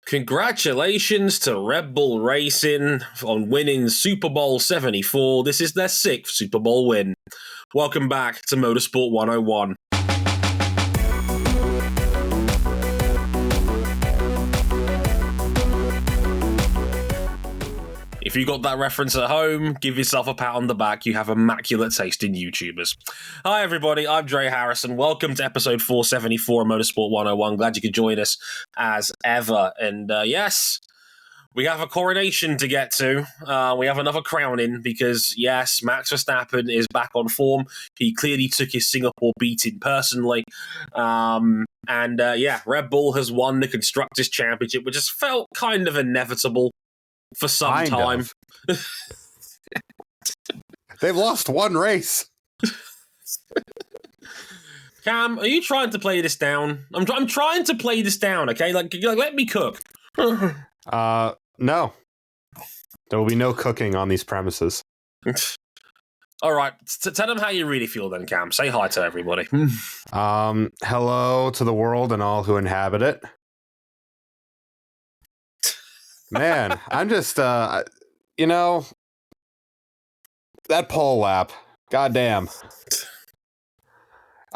Congratulations to Red Bull Racing on winning Super Bowl 74. This is their 6th Super Bowl win. Welcome back to Motorsport 101. If you got that reference at home, give yourself a pat on the back. You have immaculate taste in YouTubers. Hi, everybody. I'm Dre Harrison. Welcome to episode 474 of Motorsport 101. Glad you could join us as ever. And yes, we have a coronation to get to. We have another crowning because, yes, Max Verstappen is back on form. He clearly took his Singapore beating personally. Red Bull has won the Constructors' Championship, which has felt kind of inevitable for some time. They've lost one race. Cam, are you trying to play this down? I'm trying to play this down, okay? Like let me cook. No. There will be no cooking on these premises. All right, tell them how you really feel then, Cam. Say hi to everybody. Hello to the world and all who inhabit it. Man, I'm just, that pole lap, goddamn.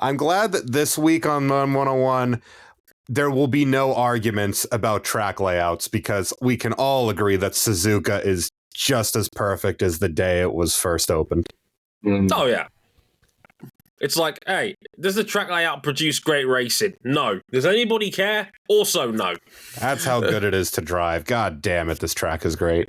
I'm glad that this week on 101, there will be no arguments about track layouts because we can all agree that Suzuka is just as perfect as the day it was first opened. Oh, yeah. It's like, hey, does the track layout produce great racing? No. Does anybody care? Also, no. That's how good it is to drive. God damn it, this track is great.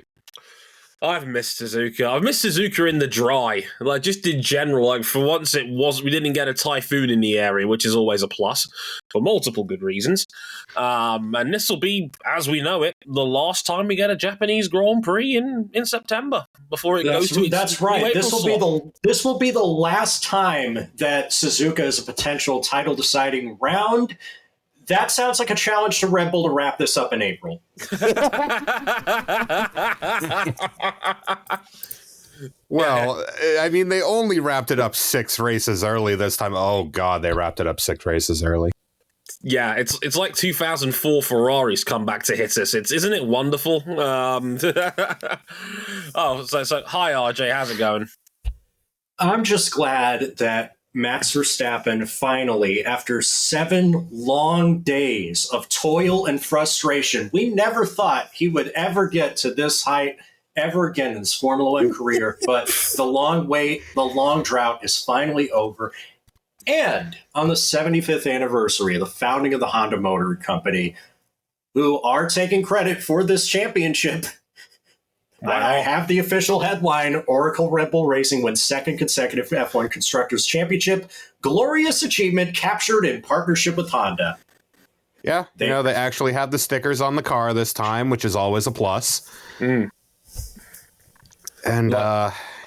I've missed Suzuka. I've missed Suzuka in the dry. Like, just in general, like, for once we didn't get a typhoon in the area, which is always a plus, for multiple good reasons. And this will be, as we know it, the last time we get a Japanese Grand Prix in September before it goes to its That's right. This will be the last time that Suzuka is a potential title deciding round. That sounds like a challenge to Red Bull to wrap this up in April. Well, I mean, they only wrapped it up 6 races early this time. Oh, God, they wrapped it up 6 races early. Yeah, it's like 2004 Ferrari's come back to hit us. Isn't it wonderful? So hi, RJ. How's it going? I'm just glad that Max Verstappen finally, after 7 long days of toil and frustration, we never thought he would ever get to this height ever again in his Formula One career. But the long wait, the long drought is finally over. And on the 75th anniversary of the founding of the Honda Motor Company, who are taking credit for this championship, I have the official headline: Oracle Red Bull Racing wins 2nd consecutive F1 Constructors Championship. Glorious achievement captured in partnership with Honda. Yeah, they actually have the stickers on the car this time, which is always a plus. And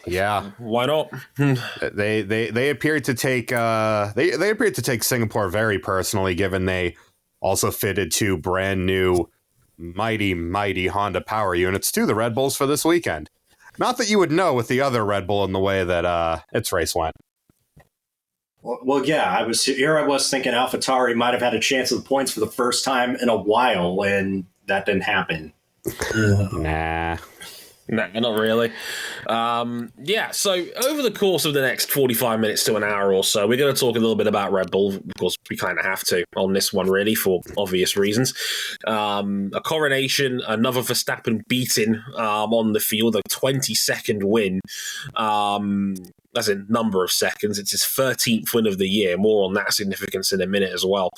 yeah, why not? they appeared to take they appeared to take Singapore very personally, given they also fitted 2 brand new mighty Honda power units to the Red Bulls for this weekend. Not that you would know with the other Red Bull in the way that its race went. Well, yeah, I was thinking AlphaTauri might have had a chance at the points for the first time in a while, and that didn't happen. Nah. No, not really. So over the course of the next 45 minutes to an hour or so, we're going to talk a little bit about Red Bull. Of course, we kind of have to on this one, really, for obvious reasons. A coronation, another Verstappen beating on the field, a 22nd win. That's a number of seconds. It's his 13th win of the year. More on that significance in a minute as well.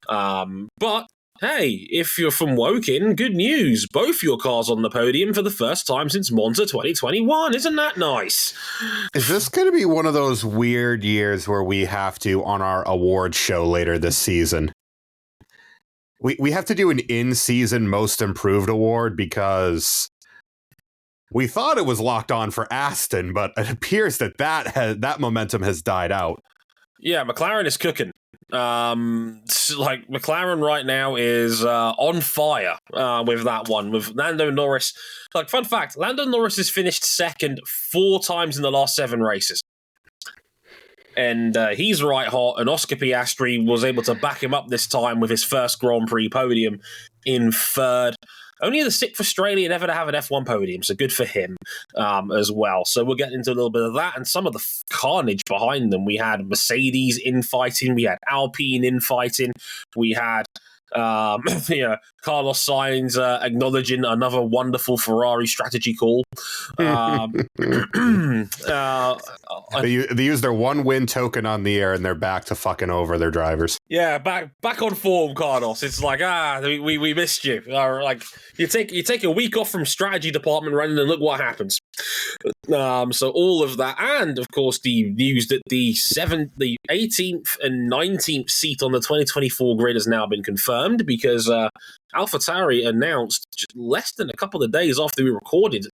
But hey, if you're from Woking, good news. Both your cars on the podium for the first time since Monza 2021. Isn't that nice? Is this going to be one of those weird years where we have to, on our award show later this season, we have to do an in-season Most Improved award because we thought it was locked on for Aston, but it appears that momentum has died out. Yeah, McLaren is cooking. McLaren right now is on fire with that one, with Lando Norris. Like, fun fact, Lando Norris has finished 2nd 4 times in the last 7 races. And he's right hot, and Oscar Piastri was able to back him up this time with his first Grand Prix podium. in third. Only the 6th Australian ever to have an F1 podium, so good for him as well. So we'll get into a little bit of that and some of the carnage behind them. We had Mercedes infighting, we had Alpine infighting, we had Carlos Sainz acknowledging another wonderful Ferrari strategy call. They use their 1 win token on the air and they're back to fucking over their drivers. Yeah, back on form, Carlos. It's like, we missed you. Like you take a week off from strategy department running and look what happens. So all of that, and of course the news that the 18th and 19th seat on the 2024 grid has now been confirmed because AlphaTauri announced just less than a couple of days after we recorded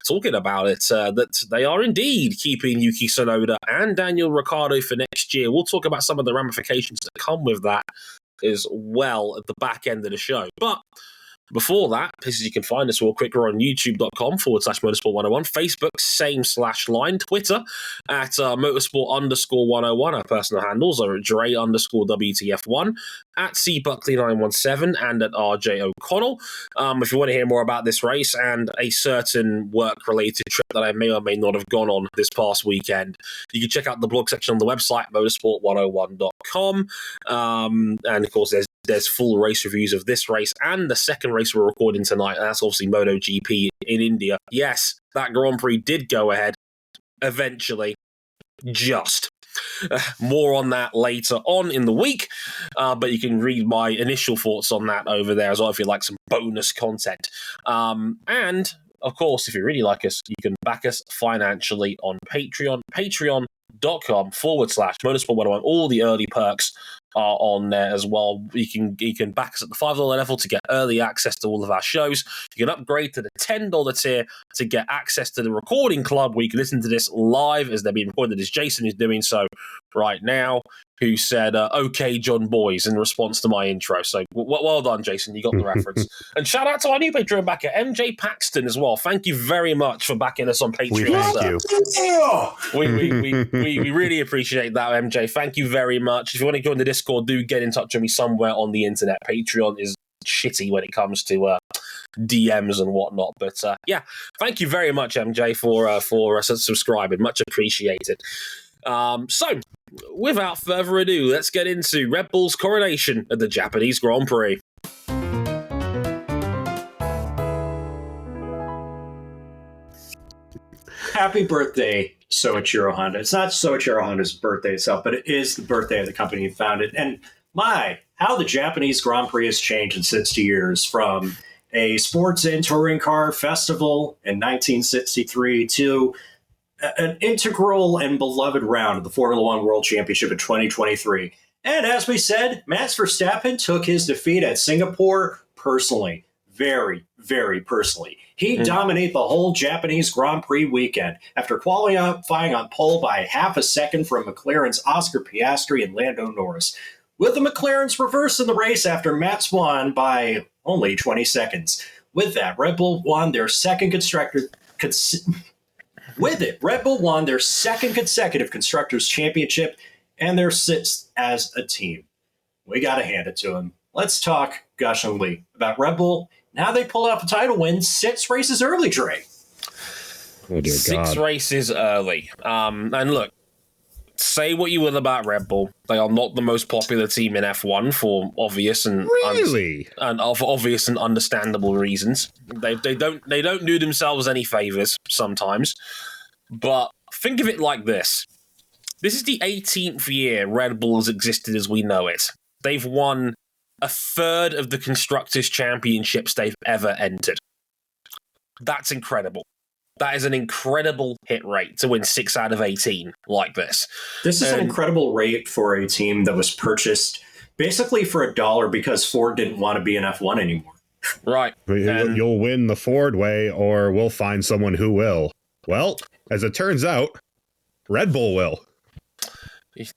talking about it that they are indeed keeping Yuki Tsunoda and Daniel Ricciardo for next year. We'll talk about some of the ramifications that come with that as well at the back end of the show. But before that, places you can find us real quick are on youtube.com/motorsport101, Facebook, same/line, Twitter at motorsport_101. Our personal handles are at Dre_WTF1, at cbuckley917, and at RJ O'Connell. If you want to hear more about this race and a certain work-related trip that I may or may not have gone on this past weekend, you can check out the blog section on the website, motorsport101.com. And of course, there's full race reviews of this race and the second race we're recording tonight, and that's obviously MotoGP in India. Yes, that Grand Prix did go ahead eventually. Just. More on that later on in the week, but you can read my initial thoughts on that over there as well if you like some bonus content. And, of course, if you really like us, you can back us financially on Patreon, patreon.com/motorsport101. All the early perks are on there as well. You can back us at the $5 level to get early access to all of our shows. You can upgrade to the $10 tier to get access to the recording club where you can listen to this live as they're being recorded, as Jason is doing so right now, who said, okay, John Boys, in response to my intro. So well done, Jason. You got the reference. And shout out to our new Patreon backer, MJ Paxton, as well. Thank you very much for backing us on Patreon. We really appreciate that, MJ. Thank you very much. If you want to join the Discord, do get in touch with me somewhere on the internet. Patreon is shitty when it comes to DMs and whatnot. But yeah, thank you very much, MJ, for subscribing. Much appreciated. So, without further ado, let's get into Red Bull's coronation at the Japanese Grand Prix. Happy birthday, Soichiro Honda. It's not Soichiro Honda's birthday itself, but it is the birthday of the company he founded. And how the Japanese Grand Prix has changed in 60 years, from a sports and touring car festival in 1963 to an integral and beloved round of the Formula One World Championship in 2023. And as we said, Max Verstappen took his defeat at Singapore personally. Very, very personally. He dominated the whole Japanese Grand Prix weekend after qualifying on pole by half a second from McLaren's Oscar Piastri and Lando Norris, with the McLarens reversing the race after Max won by only 20 seconds. With that, Red Bull won their second consecutive Constructors' Championship and their 6th as a team. We got to hand it to them. Let's talk gushingly about Red Bull and how they pulled off a title win 6 races early, Dre. Oh, dear 6 races early. And look, say what you will about Red Bull, they are not the most popular team in F1 for obvious and obvious and understandable reasons. They don't do themselves any favors sometimes. But think of it like this. This is the 18th year Red Bull has existed as we know it. They've won a third of the Constructors' Championships they've ever entered. That's incredible. That is an incredible hit rate to win 6 out of 18 like this. This is an incredible rate for a team that was purchased basically for $1 because Ford didn't want to be in F1 anymore. Right. You'll win the Ford way, or we'll find someone who will. Well, as it turns out, Red Bull will.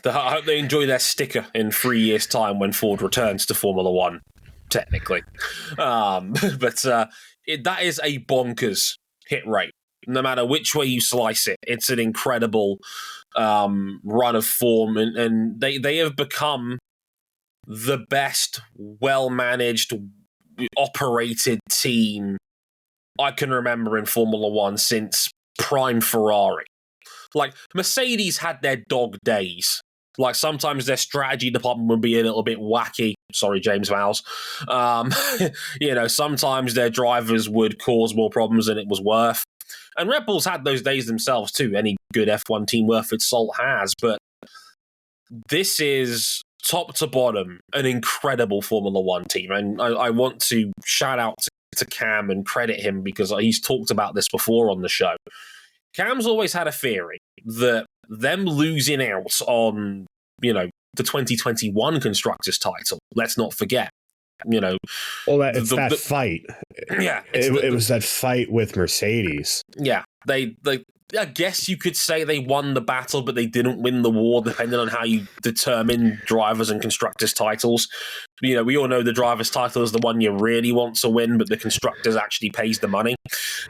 I hope they enjoy their sticker in 3 years' time when Ford returns to Formula One, technically. But that is a bonkers hit rate. No matter which way you slice it, it's an incredible run of form. And they have become the best, well-managed, operated team I can remember in Formula One since prime Ferrari. Like, Mercedes had their dog days. Like, sometimes their strategy department would be a little bit wacky. Sorry, James Vowles. Sometimes their drivers would cause more problems than it was worth. And Red Bull's had those days themselves too. Any good F1 team worth its salt has. But this is, top to bottom, an incredible Formula One team. And I want to shout out to Cam and credit him because he's talked about this before on the show. Cam's always had a theory that them losing out on, the 2021 Constructors title, let's not forget, it's that fight. Yeah. It was that fight with Mercedes. Yeah. They I guess you could say they won the battle, but they didn't win the war, depending on how you determine drivers and constructors titles. We all know the driver's title is the one you really want to win, but the constructors actually pays the money.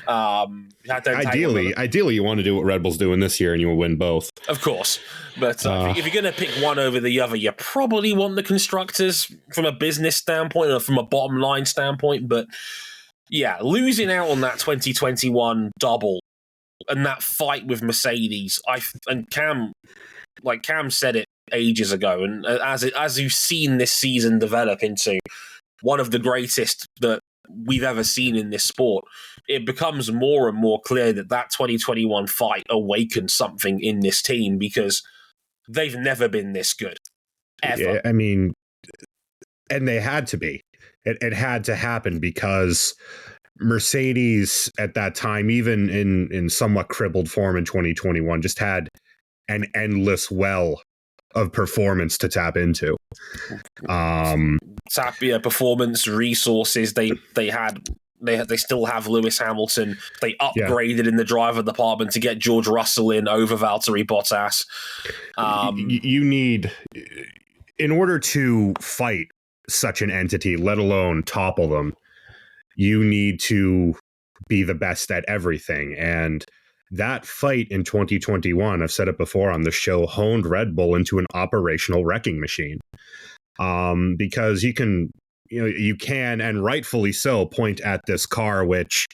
Ideally, you want to do what Red Bull's doing this year, and you will win both. Of course. But if you're going to pick one over the other, you probably want the constructors from a business standpoint or from a bottom line standpoint. But yeah, losing out on that 2021 double and that fight with Mercedes, Cam said it ages ago, and as you've seen this season develop into one of the greatest that we've ever seen in this sport, it becomes more and more clear that 2021 fight awakened something in this team because they've never been this good, ever. Yeah, I mean, and they had to be. It had to happen because Mercedes at that time, even in somewhat crippled form in 2021, just had an endless well of performance to tap into. Performance, resources. They still have Lewis Hamilton. They upgraded in the driver department to get George Russell in over Valtteri Bottas. You need, in order to fight such an entity, let alone topple them, you need to be the best at everything. And that fight in 2021, I've said it before on the show, honed Red Bull into an operational wrecking machine. Because you can, and rightfully so, point at this car, which,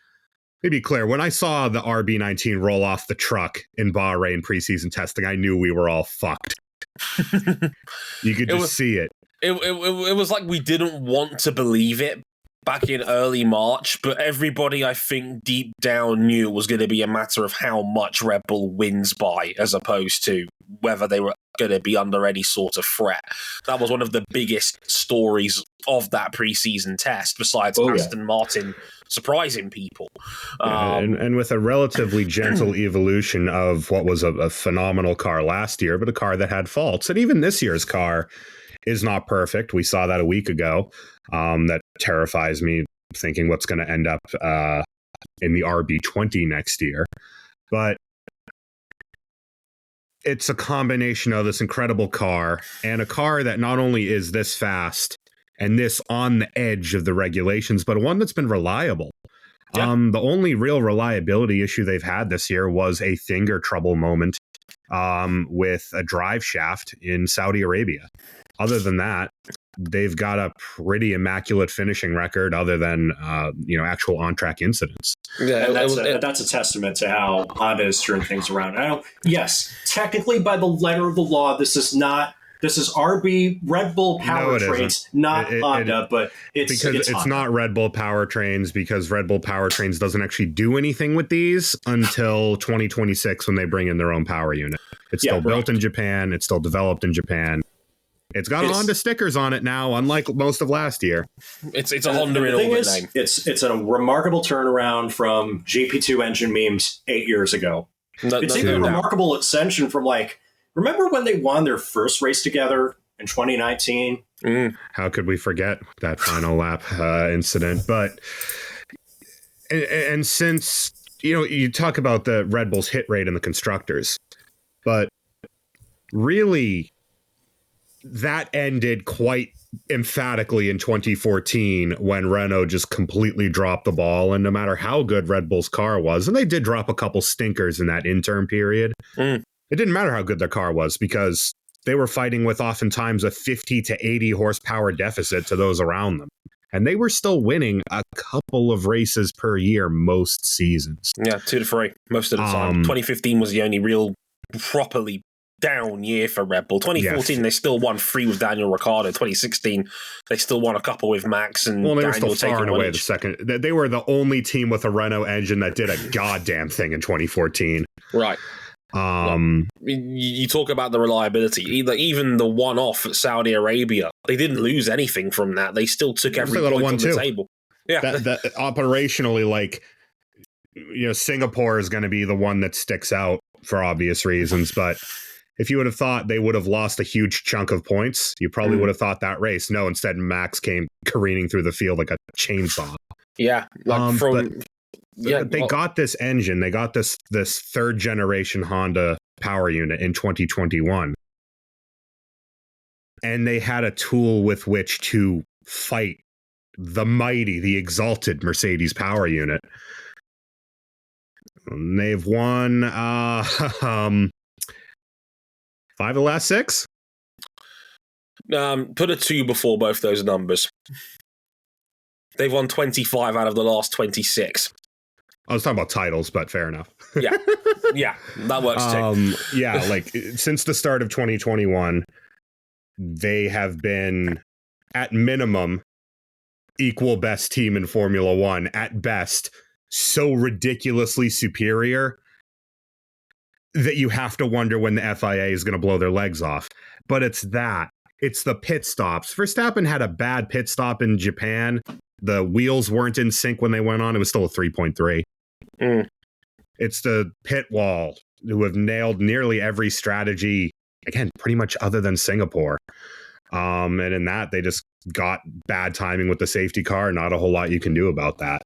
to be clear, when I saw the RB19 roll off the truck in Bahrain preseason testing, I knew we were all fucked. You could see it. It was like we didn't want to believe it back in early March, but everybody, I think, deep down knew it was going to be a matter of how much Red Bull wins by, as opposed to whether they were going to be under any sort of threat. That was one of the biggest stories of that preseason test, besides Aston Martin surprising people. And with a relatively gentle evolution of what was a phenomenal car last year, but a car that had faults. And even this year's car is not perfect. We saw that a week ago. That terrifies me, thinking what's going to end up in the RB20 next year. But it's a combination of this incredible car and a car that not only is this fast and this on the edge of the regulations, but one that's been reliable. Yeah. The only real reliability issue they've had this year was a finger trouble moment with a drive shaft in Saudi Arabia. Other than that, they've got a pretty immaculate finishing record other than, actual on-track incidents. Yeah, and that's a testament to how Honda has turned things around. Yes, technically by the letter of the law, this is RB Red Bull powertrains, not Honda, but it's not Red Bull powertrains, because Red Bull powertrains doesn't actually do anything with these until 2026 when they bring in their own power unit. It's still built in Japan. It's still developed in Japan. It's got Honda stickers on it now, unlike most of last year. It's a Honda in all the name. It's a remarkable turnaround from GP2 engine memes 8 years ago. It's even a remarkable ascension from, remember when they won their first race together in 2019? How could we forget that final lap incident? But and since you talk about the Red Bull's hit rate in the constructors, but really, that ended quite emphatically in 2014 when Renault just completely dropped the ball. And no matter how good Red Bull's car was, and they did drop a couple stinkers in that interim period, it didn't matter how good their car was, because they were fighting with oftentimes a 50 to 80 horsepower deficit to those around them. and they were still winning a couple of races per year most seasons. Yeah, 2 to 3 most of the time. 2015 was the only real properly down year for Red Bull. 2014, they still won 3 with Daniel Ricciardo. 2016, they still won a couple with Max and they Daniel were still far and away each. the second. They were the only team with a Renault engine that did a goddamn thing in 2014. Right. You talk about the reliability. Even the one-off at Saudi Arabia, they didn't lose anything from that. They still took every point on the table. Yeah, that operationally, Singapore is going to be the one that sticks out for obvious reasons. But if you would have thought they would have lost a huge chunk of points, you probably would have thought that race. No, instead Max came careening through the field like a chainsaw. Yeah, they got this engine. They got this third generation Honda power unit in 2021. And they had a tool with which to fight the exalted Mercedes power unit. And they've won 5 of the last 6. Put a 2 before both those numbers. They've won 25 out of the last 26. I was talking about titles, but fair enough. Yeah, that works too. Since the start of 2021, they have been, at minimum, equal best team in Formula One. At best, so ridiculously superior that you have to wonder when the FIA is going to blow their legs off. But it's the pit stops. Verstappen had a bad pit stop in Japan. The wheels weren't in sync when they went on. It was still a 3.3. It's the pit wall who have nailed nearly every strategy, again, pretty much other than Singapore. And in that, they just got bad timing with the safety car. Not a whole lot you can do about that.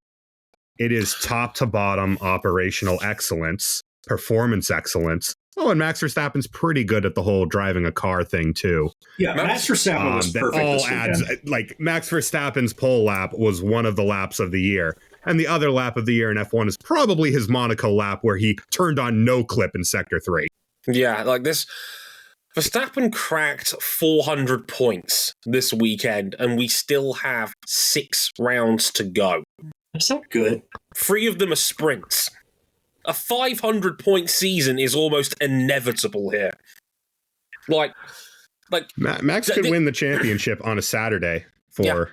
It is top to bottom operational excellence, performance excellence. Oh, and Max Verstappen's pretty good at the whole driving a car thing, too. Yeah, Max Verstappen was perfect all this weekend. adds, Max Verstappen's pole lap was one of the laps of the year. And the other lap of the year in F1 is probably his Monaco lap where he turned on no clip in Sector 3. Yeah, this. Verstappen cracked 400 points this weekend, and we still have 6 rounds to go. That's not good. 3 of them are sprints. A 500-point season is almost inevitable here. Max could win the championship on a Saturday for,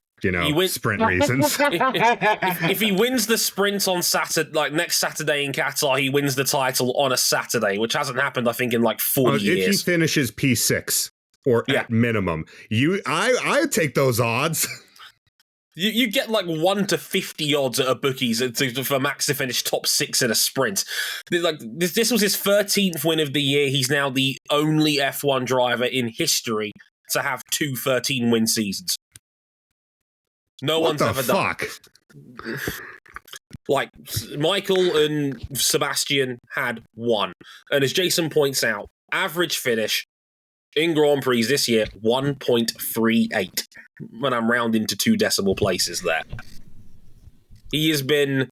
sprint reasons. if he wins the sprint on Saturday, next Saturday in Qatar, he wins the title on a Saturday, which hasn't happened, I think, in 40 years. If he finishes P6, or at minimum, I would take those odds. You get 1 to 50 odds at a bookies for Max to finish top 6 in a sprint. This was his 13th win of the year. He's now the only F1 driver in history to have 2 13-win seasons. No one's ever done. Michael and Sebastian had 1. And as Jason points out, average finish in Grand Prix this year, 1.38. When I'm rounding to 2 decimal places there. He has been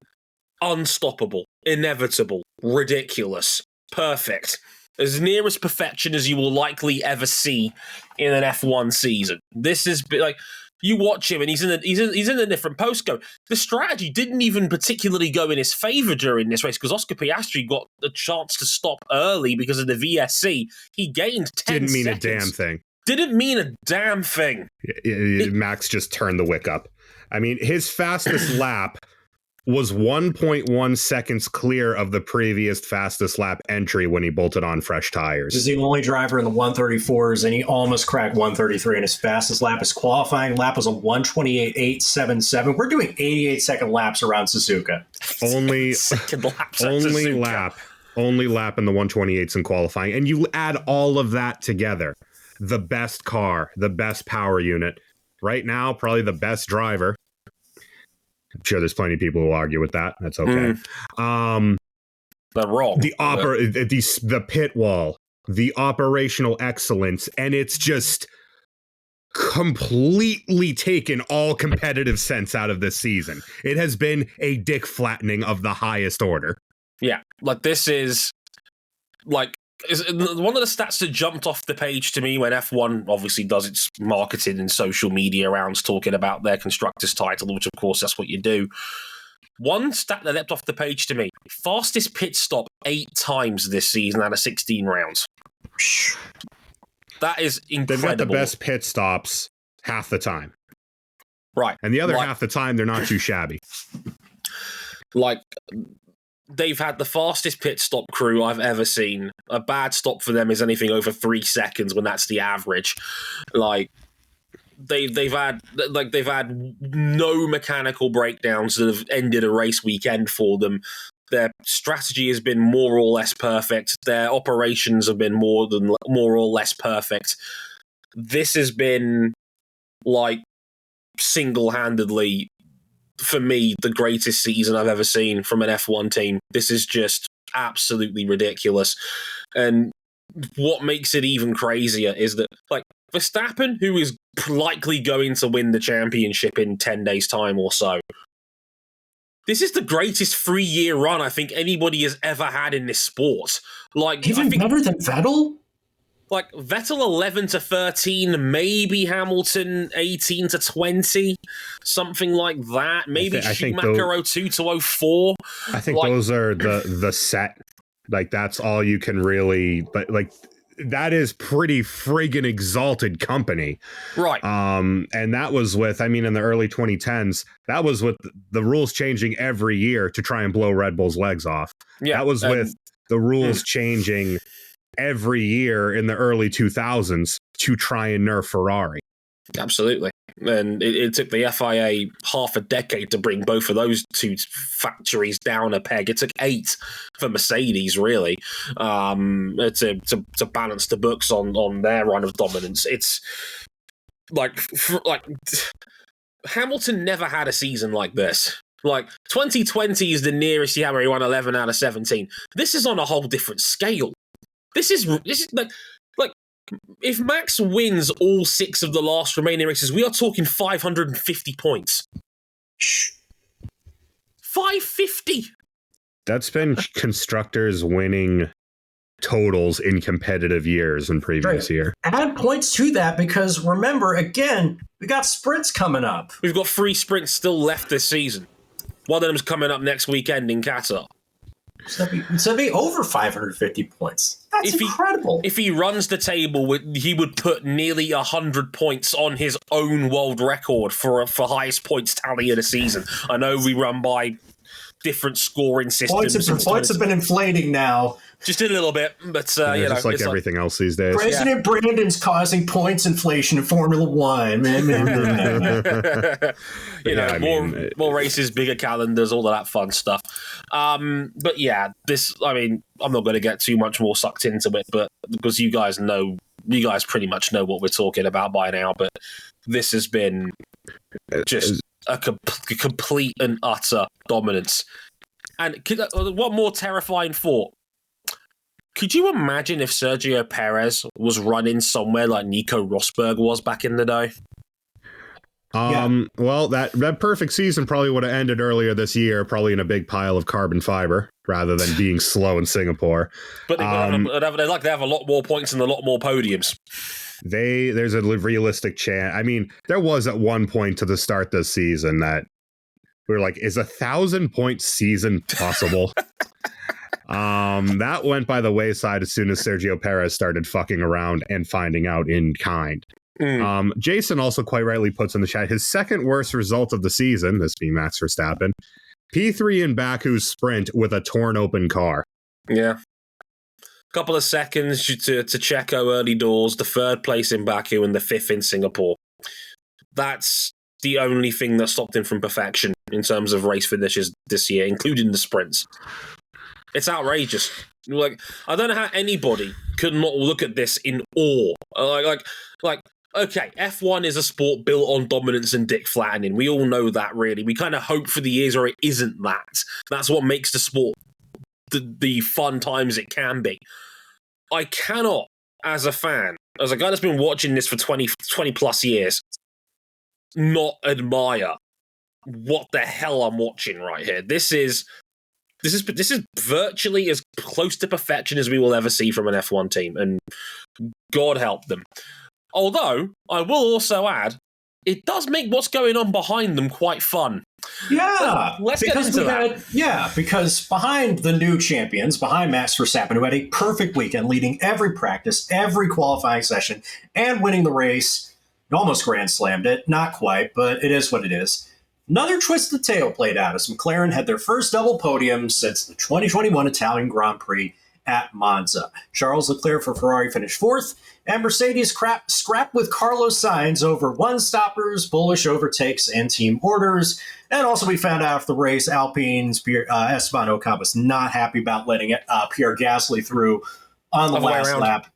unstoppable, inevitable, ridiculous, perfect. As near as perfection as you will likely ever see in an F1 season. This is you watch him and he's in a different postcode. The strategy didn't even particularly go in his favor during this race because Oscar Piastri got the chance to stop early because of the VSC. He gained 10 Didn't mean seconds. a damn thing. Didn't mean a damn thing. Max just turned the wick up. I mean, his fastest lap was 1.1 seconds clear of the previous fastest lap entry when he bolted on fresh tires. He's the only driver in the 134s, and he almost cracked 133, and his fastest lap, his qualifying lap was a 128.877. We're doing 88-second laps around Suzuka. Only lap in the 128s in qualifying. And you add all of that together. The best car, the best power unit. Right now, probably the best driver. I'm sure there's plenty of people who argue with that. That's okay. They're wrong. The pit wall, the operational excellence, and it's just completely taken all competitive sense out of this season. It has been a dick flattening of the highest order. Yeah, this is one of the stats that jumped off the page to me when F1 obviously does its marketing and social media rounds talking about their constructors title, which of course that's what you do. One stat that leapt off the page to me: fastest pit stop 8 times this season out of 16 rounds. That is incredible. They've got the best pit stops half the time. Right. And the other half the time, they're not too shabby. Like, they've had the fastest pit stop crew I've ever seen. A bad stop for them is anything over 3 seconds when that's the average. Like, they've had no mechanical breakdowns that have ended a race weekend for them. Their strategy has been more or less perfect. Their operations have been more or less perfect. This has been, like, single-handedly, for me, the greatest season I've ever seen from an F1 team. This is just absolutely ridiculous. And what makes it even crazier is that, like, Verstappen, who is likely going to win the championship in 10 days' time or so, this is the greatest 3-year run I think anybody has ever had in this sport. Like, even better than Vettel? Like, Vettel 11 to 13, maybe Hamilton 18 to 20, something like that. Maybe Schumacher 02 to 04. I think those are the set. Like, that's all you can really, but like, that is pretty friggin' exalted company. Right. And that was with, I mean, in the early 2010s, that was with the rules changing every year to try and blow Red Bull's legs off. Yeah. That was with the rules changing every year in the early 2000s to try and nerf Ferrari. Absolutely. And it took the FIA half a decade to bring both of those two factories down a peg. It took 8 for Mercedes, really, to balance the books on their run of dominance. It's like Hamilton never had a season like this. Like, 2020 is the nearest he won 11 out of 17. This is on a whole different scale. This is like if Max wins all 6 of the last remaining races, we are talking 550 points. 550. That's been constructors winning totals in competitive years in previous year. Add points to that because remember, again, we got sprints coming up. We've got 3 sprints still left this season. One of them's coming up next weekend in Qatar. So that'd be over 550 points. That's incredible. If he runs the table, he would put nearly 100 points on his own world record for highest points tally of the season. I know we run by different scoring systems. Points have been inflating now. Just a little bit, but just like everything else these days. President Brandon's causing points inflation in Formula One. More races, bigger calendars, all of that fun stuff. But yeah, I'm not going to get too much more sucked into it, but because you guys pretty much know what we're talking about by now. But this has been just a complete and utter dominance. And what more terrifying thought? Could you imagine if Sergio Perez was running somewhere like Nico Rosberg was back in the day? Well, that perfect season probably would have ended earlier this year, probably in a big pile of carbon fiber rather than being slow in Singapore. But they have a lot more points and a lot more podiums. There's a realistic chance. I mean, there was at one point to the start this season that we were like, is 1,000-point season possible? That went by the wayside as soon as Sergio Perez started fucking around and finding out in kind. Jason also quite rightly puts in the chat his second worst result of the season, this being Max Verstappen, P3 in Baku's sprint with a torn open car. Yeah. Couple of seconds to Checo early doors, the 3rd place in Baku and the 5th in Singapore. That's the only thing that stopped him from perfection in terms of race finishes this year, including the sprints. It's outrageous. Like, I don't know how anybody could not look at this in awe. Like, okay, F1 is a sport built on dominance and dick flattening. We all know that, really. We kind of hope for the years where it isn't that. That's what makes the sport the fun times it can be. I cannot, as a fan, as a guy that's been watching this for 20 plus years, not admire what the hell I'm watching right here. This is this is virtually as close to perfection as we will ever see from an F1 team, and God help them. Although, I will also add, it does make what's going on behind them quite fun. Yeah, let's get into that. Because behind the new champions, behind Max Verstappen, who had a perfect weekend, leading every practice, every qualifying session, and winning the race, almost grand slammed it. Not quite, but it is what it is. Another twisted tale played out as McLaren had their first double podium since the 2021 Italian Grand Prix at Monza. Charles Leclerc for Ferrari finished fourth, and Mercedes scrapped with Carlos Sainz over one-stoppers, bullish overtakes, and team orders. And also we found out after the race, Alpine's Esteban Ocon was not happy about letting Pierre Gasly through on the last lap.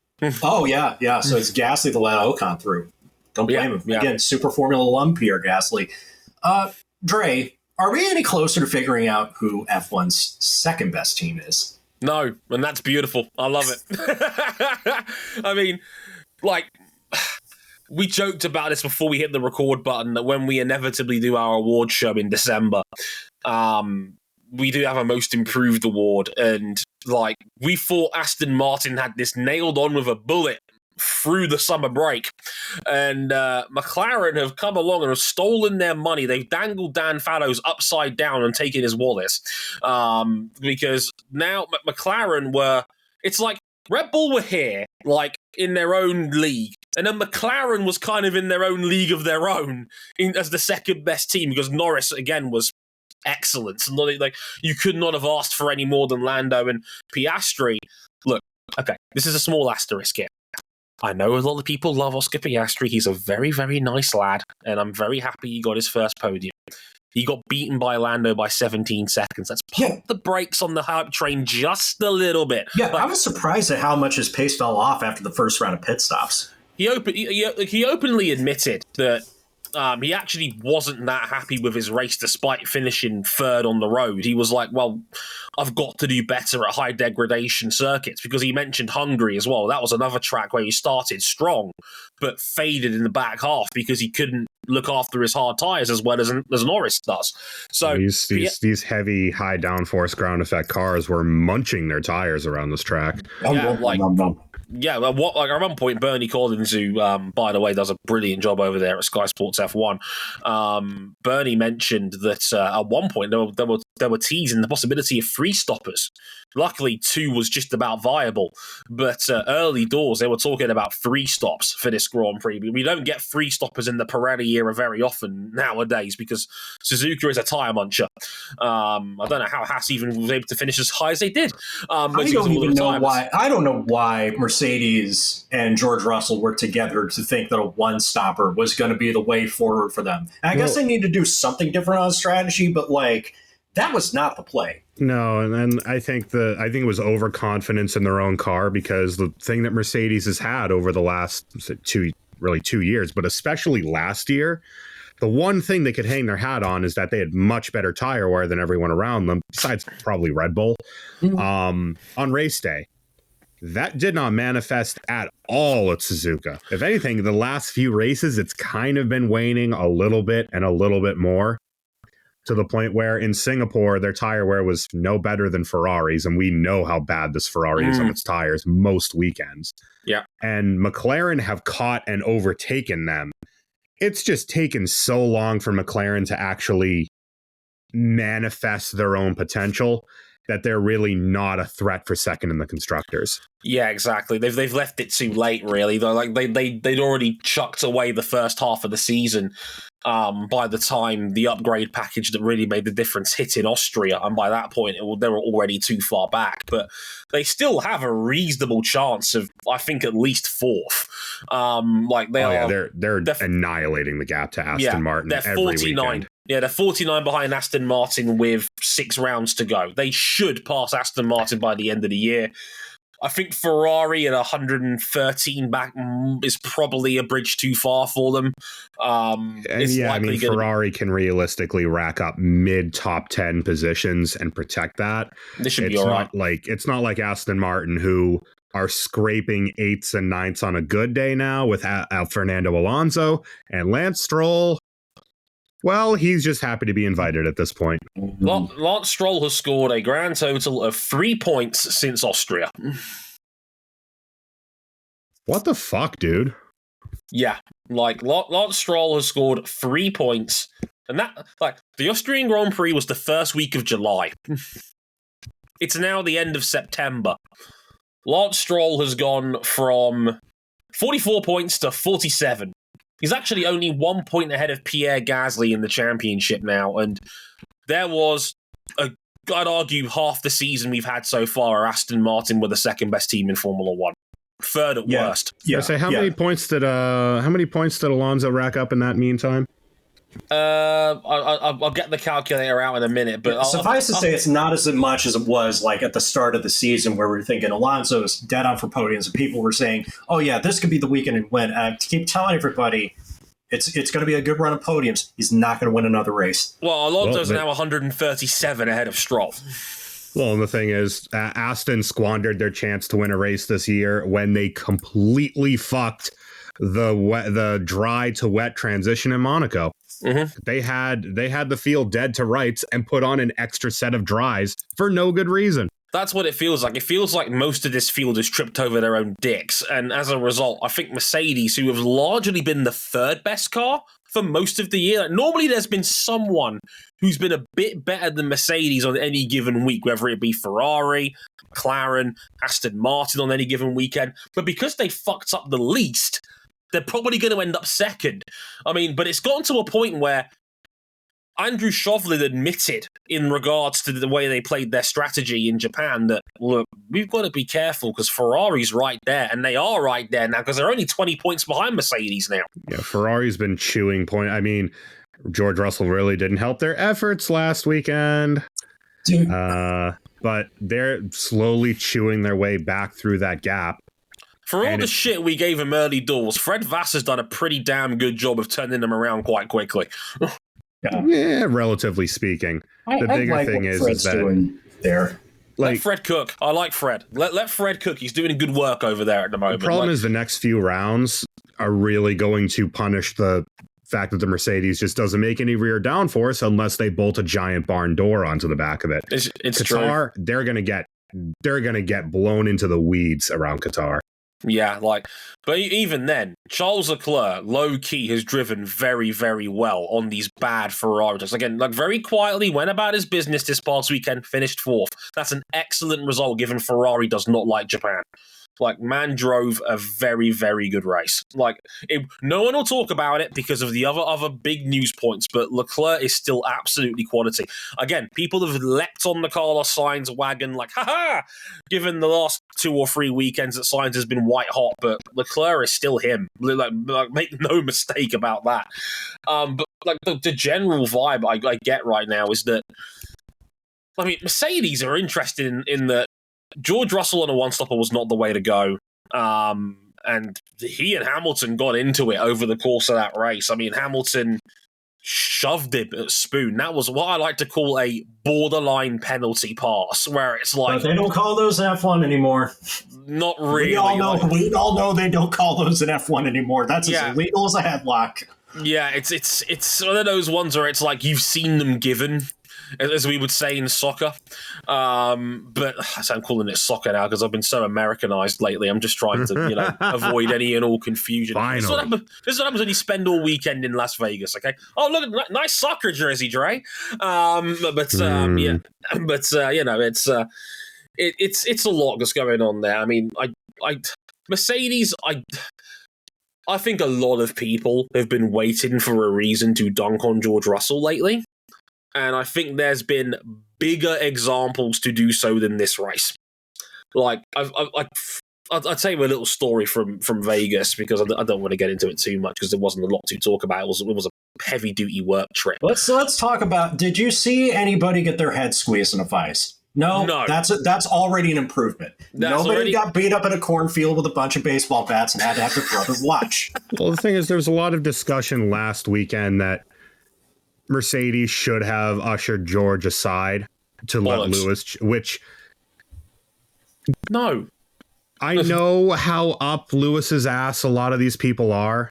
Oh, yeah. So it's Gasly to let Ocon through. Don't blame him. Yeah. Again, Super Formula One Pierre Gasly. Dre, are we any closer to figuring out who F1's second best team is? No, and that's beautiful. I love it. I mean, like, we joked about this before we hit the record button that when we inevitably do our award show in December, we do have a most improved award. And, like, we thought Aston Martin had this nailed on with a bullet through the summer break, and McLaren have come along and have stolen their money. They've dangled Dan Fallows upside down and taken his wallet, because now McLaren it's like Red Bull were here, like, in their own league, and then McLaren was kind of in their own league of their own as the second best team, because Norris again was excellent, and like, you could not have asked for any more than Lando and Piastri. Look, okay, this is a small asterisk here. I know a lot of people love Oscar Piastri. He's a very, very nice lad, and I'm very happy he got his first podium. He got beaten by Lando by 17 seconds. Let's pump the brakes on the hype train just a little bit. Yeah, I was surprised at how much his pace fell off after the first round of pit stops. He openly admitted that he actually wasn't that happy with his race despite finishing third on the road. He was like, well, I've got to do better at high degradation circuits, because he mentioned Hungary as well. That was another track where he started strong but faded in the back half because he couldn't look after his hard tires as well as Norris does. So these heavy, high downforce ground effect cars were munching their tires around this track. Yeah, at one point, Bernie Collins, who, by the way, does a brilliant job over there at Sky Sports F1, Bernie mentioned that at one point they were teasing the possibility of 3 stoppers. Luckily, 2 was just about viable, but early doors they were talking about 3 stops for this Grand Prix. We don't get 3 stoppers in the Pirelli era very often nowadays because Suzuka is a tire muncher. I don't know how Haas even was able to finish as high as they did. I don't know why Mercedes and George Russell worked together to think that a one-stopper was going to be the way forward for them. And I guess they need to do something different on strategy, but that was not the play. No, and then I think it was overconfidence in their own car, because the thing that Mercedes has had over the last 2 years, but especially last year, the one thing they could hang their hat on is that they had much better tire wear than everyone around them, besides probably Red Bull, on race day. That did not manifest at all at Suzuka. If anything, the last few races, it's kind of been waning a little bit and a little bit more, to the point where in Singapore, their tire wear was no better than Ferrari's, and we know how bad this Ferrari is on its tires most weekends. Yeah. And McLaren have caught and overtaken them. It's just taken so long for McLaren to actually manifest their own potential that they're really not a threat for second in the constructors. Yeah, exactly. They've left it too late, really. They'd already chucked away the first half of the season by the time the upgrade package that really made the difference hit in Austria, and by that point they were already too far back. But they still have a reasonable chance of, I think, at least 4th. They're annihilating the gap to Aston Martin. They're every 49. Weekend. Yeah, they're 49 behind Aston Martin with 6 rounds to go. They should pass Aston Martin by the end of the year. I think Ferrari at 113 back is probably a bridge too far for them. Ferrari can realistically rack up mid-top 10 positions and protect that. This should be all right. It's not like Aston Martin, who are scraping 8ths and 9ths on a good day now with Fernando Alonso and Lance Stroll. Well, he's just happy to be invited at this point. Lance Stroll has scored a grand total of 3 points since Austria. What the fuck, dude? Yeah, like Lance Stroll has scored 3 points, and that, like, the Austrian Grand Prix was the first week of July. It's now the end of September. Lance Stroll has gone from 44 points to 47. He's actually only 1 point ahead of Pierre Gasly in the championship now, and there was, I'd argue, half the season we've had so far, Aston Martin were the second best team in Formula One. Third at worst. Yeah. So how many points did Alonso rack up in that meantime? I'll get the calculator out in a minute, but suffice to say, it's not as much as it was like at the start of the season, where we were thinking Alonso's dead on for podiums, and people were saying, "Oh yeah, this could be the weekend and win." And I keep telling everybody, it's going to be a good run of podiums. He's not going to win another race. Well, Alonso's now 137 ahead of Stroll. Well, and the thing is, Aston squandered their chance to win a race this year when they completely fucked the dry to wet transition in Monaco. Mm-hmm. They had the field dead to rights and put on an extra set of dries for no good reason. That's what it feels like. It feels like most of this field is tripped over their own dicks. And as a result, I think Mercedes, who have largely been the third best car for most of the year, normally there's been someone who's been a bit better than Mercedes on any given week, whether it be Ferrari, McLaren, Aston Martin on any given weekend. But because they fucked up the least, they're probably going to end up second. I mean, but it's gotten to a point where Andrew Chauvelin admitted, in regards to the way they played their strategy in Japan, that, look, we've got to be careful because Ferrari's right there, and they are right there now because they're only 20 points behind Mercedes now. Yeah, Ferrari's been chewing point. I mean, George Russell really didn't help their efforts last weekend. Dude. But they're slowly chewing their way back through that gap. For all the shit we gave him early doors, Fred Vassar's done a pretty damn good job of turning them around quite quickly. Yeah, relatively speaking. The bigger thing is that doing there. Let Fred cook. I like Fred. Let Fred cook. He's doing good work over there at the moment. The problem is the next few rounds are really going to punish the fact that the Mercedes just doesn't make any rear downforce unless they bolt a giant barn door onto the back of it. It's Qatar, true. They're gonna get blown into the weeds around Qatar. Yeah, but even then, Charles Leclerc, low-key, has driven very, very well on these bad Ferraris. Again, very quietly, went about his business this past weekend, finished fourth. That's an excellent result, given Ferrari does not like Japan. Man drove a very, very good race. No one will talk about it because of the other big news points, but Leclerc is still absolutely quality. Again, people have leapt on the Carlos Sainz wagon ha-ha! Given the last 2 or 3 weekends that Sainz has been white hot, but Leclerc is still him. Make no mistake about that. But the general vibe I get right now is that, Mercedes are interested in the George Russell on a one-stopper was not the way to go. And he and Hamilton got into it over the course of that race. Hamilton shoved him at Spoon. That was what I like to call a borderline penalty pass, where it's But they don't call those F1 anymore. Not really. We all know they don't call those an F1 anymore. That's as illegal as a headlock. Yeah, it's one of those ones where it's you've seen them given, as we would say in soccer. But I'm calling it soccer now because I've been so Americanized lately. I'm just trying to, avoid any and all confusion. This is what happens when you spend all weekend in Las Vegas, okay? Oh, look, nice soccer jersey, Dre. It's a lot that's going on there. Mercedes, I think a lot of people have been waiting for a reason to dunk on George Russell lately. And I think there's been bigger examples to do so than this race. I'd tell you a little story from Vegas because I don't want to get into it too much because there wasn't a lot to talk about. It was a heavy duty work trip. Let's talk about. Did you see anybody get their head squeezed in a vice? No. That's already an improvement. Nobody got beat up in a cornfield with a bunch of baseball bats and had to have their brothers watch. Well, the thing is, there was a lot of discussion last weekend that Mercedes should have ushered George aside to let Lewis, which... No. I know how up Lewis's ass a lot of these people are,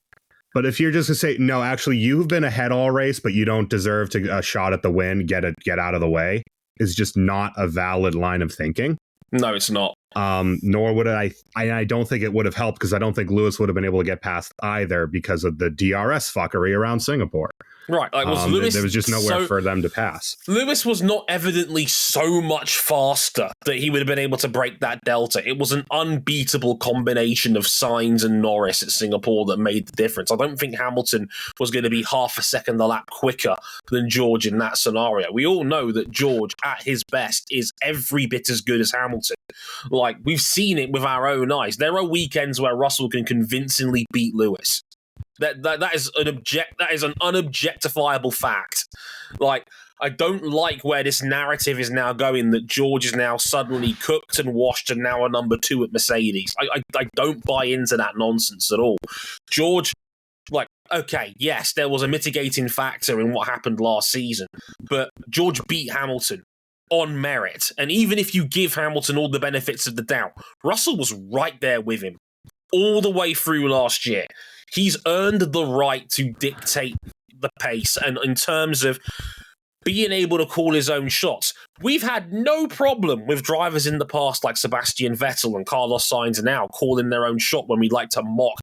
But if you're just going to say, no, actually, you've been ahead all race, but you don't deserve a shot at the win, get out of the way, is just not a valid line of thinking. No, it's not. Nor would I don't think it would have helped, because I don't think Lewis would have been able to get past either because of the DRS fuckery around Singapore. Right, like was Lewis, there was just nowhere for them to pass. Lewis was not evidently so much faster that he would have been able to break that delta. It was an unbeatable combination of Sainz and Norris at Singapore that made the difference. I don't think Hamilton was going to be half a second a lap quicker than George in that scenario. We all know that George, at his best, is every bit as good as Hamilton. Like, we've seen it with our own eyes. There are weekends where Russell can convincingly beat Lewis. That is an unobjectifiable fact. Like, I don't like where this narrative is now going, that George is now suddenly cooked and washed and now a number 2 at Mercedes. I don't buy into that nonsense at all. George, like, okay, yes, there was a mitigating factor in what happened last season, but George beat Hamilton on merit. And even if you give Hamilton all the benefits of the doubt, Russell was right there with him all the way through last year. He's earned the right to dictate the pace, and in terms of being able to call his own shots. We've had no problem with drivers in the past like Sebastian Vettel and Carlos Sainz now calling their own shot when we like to mock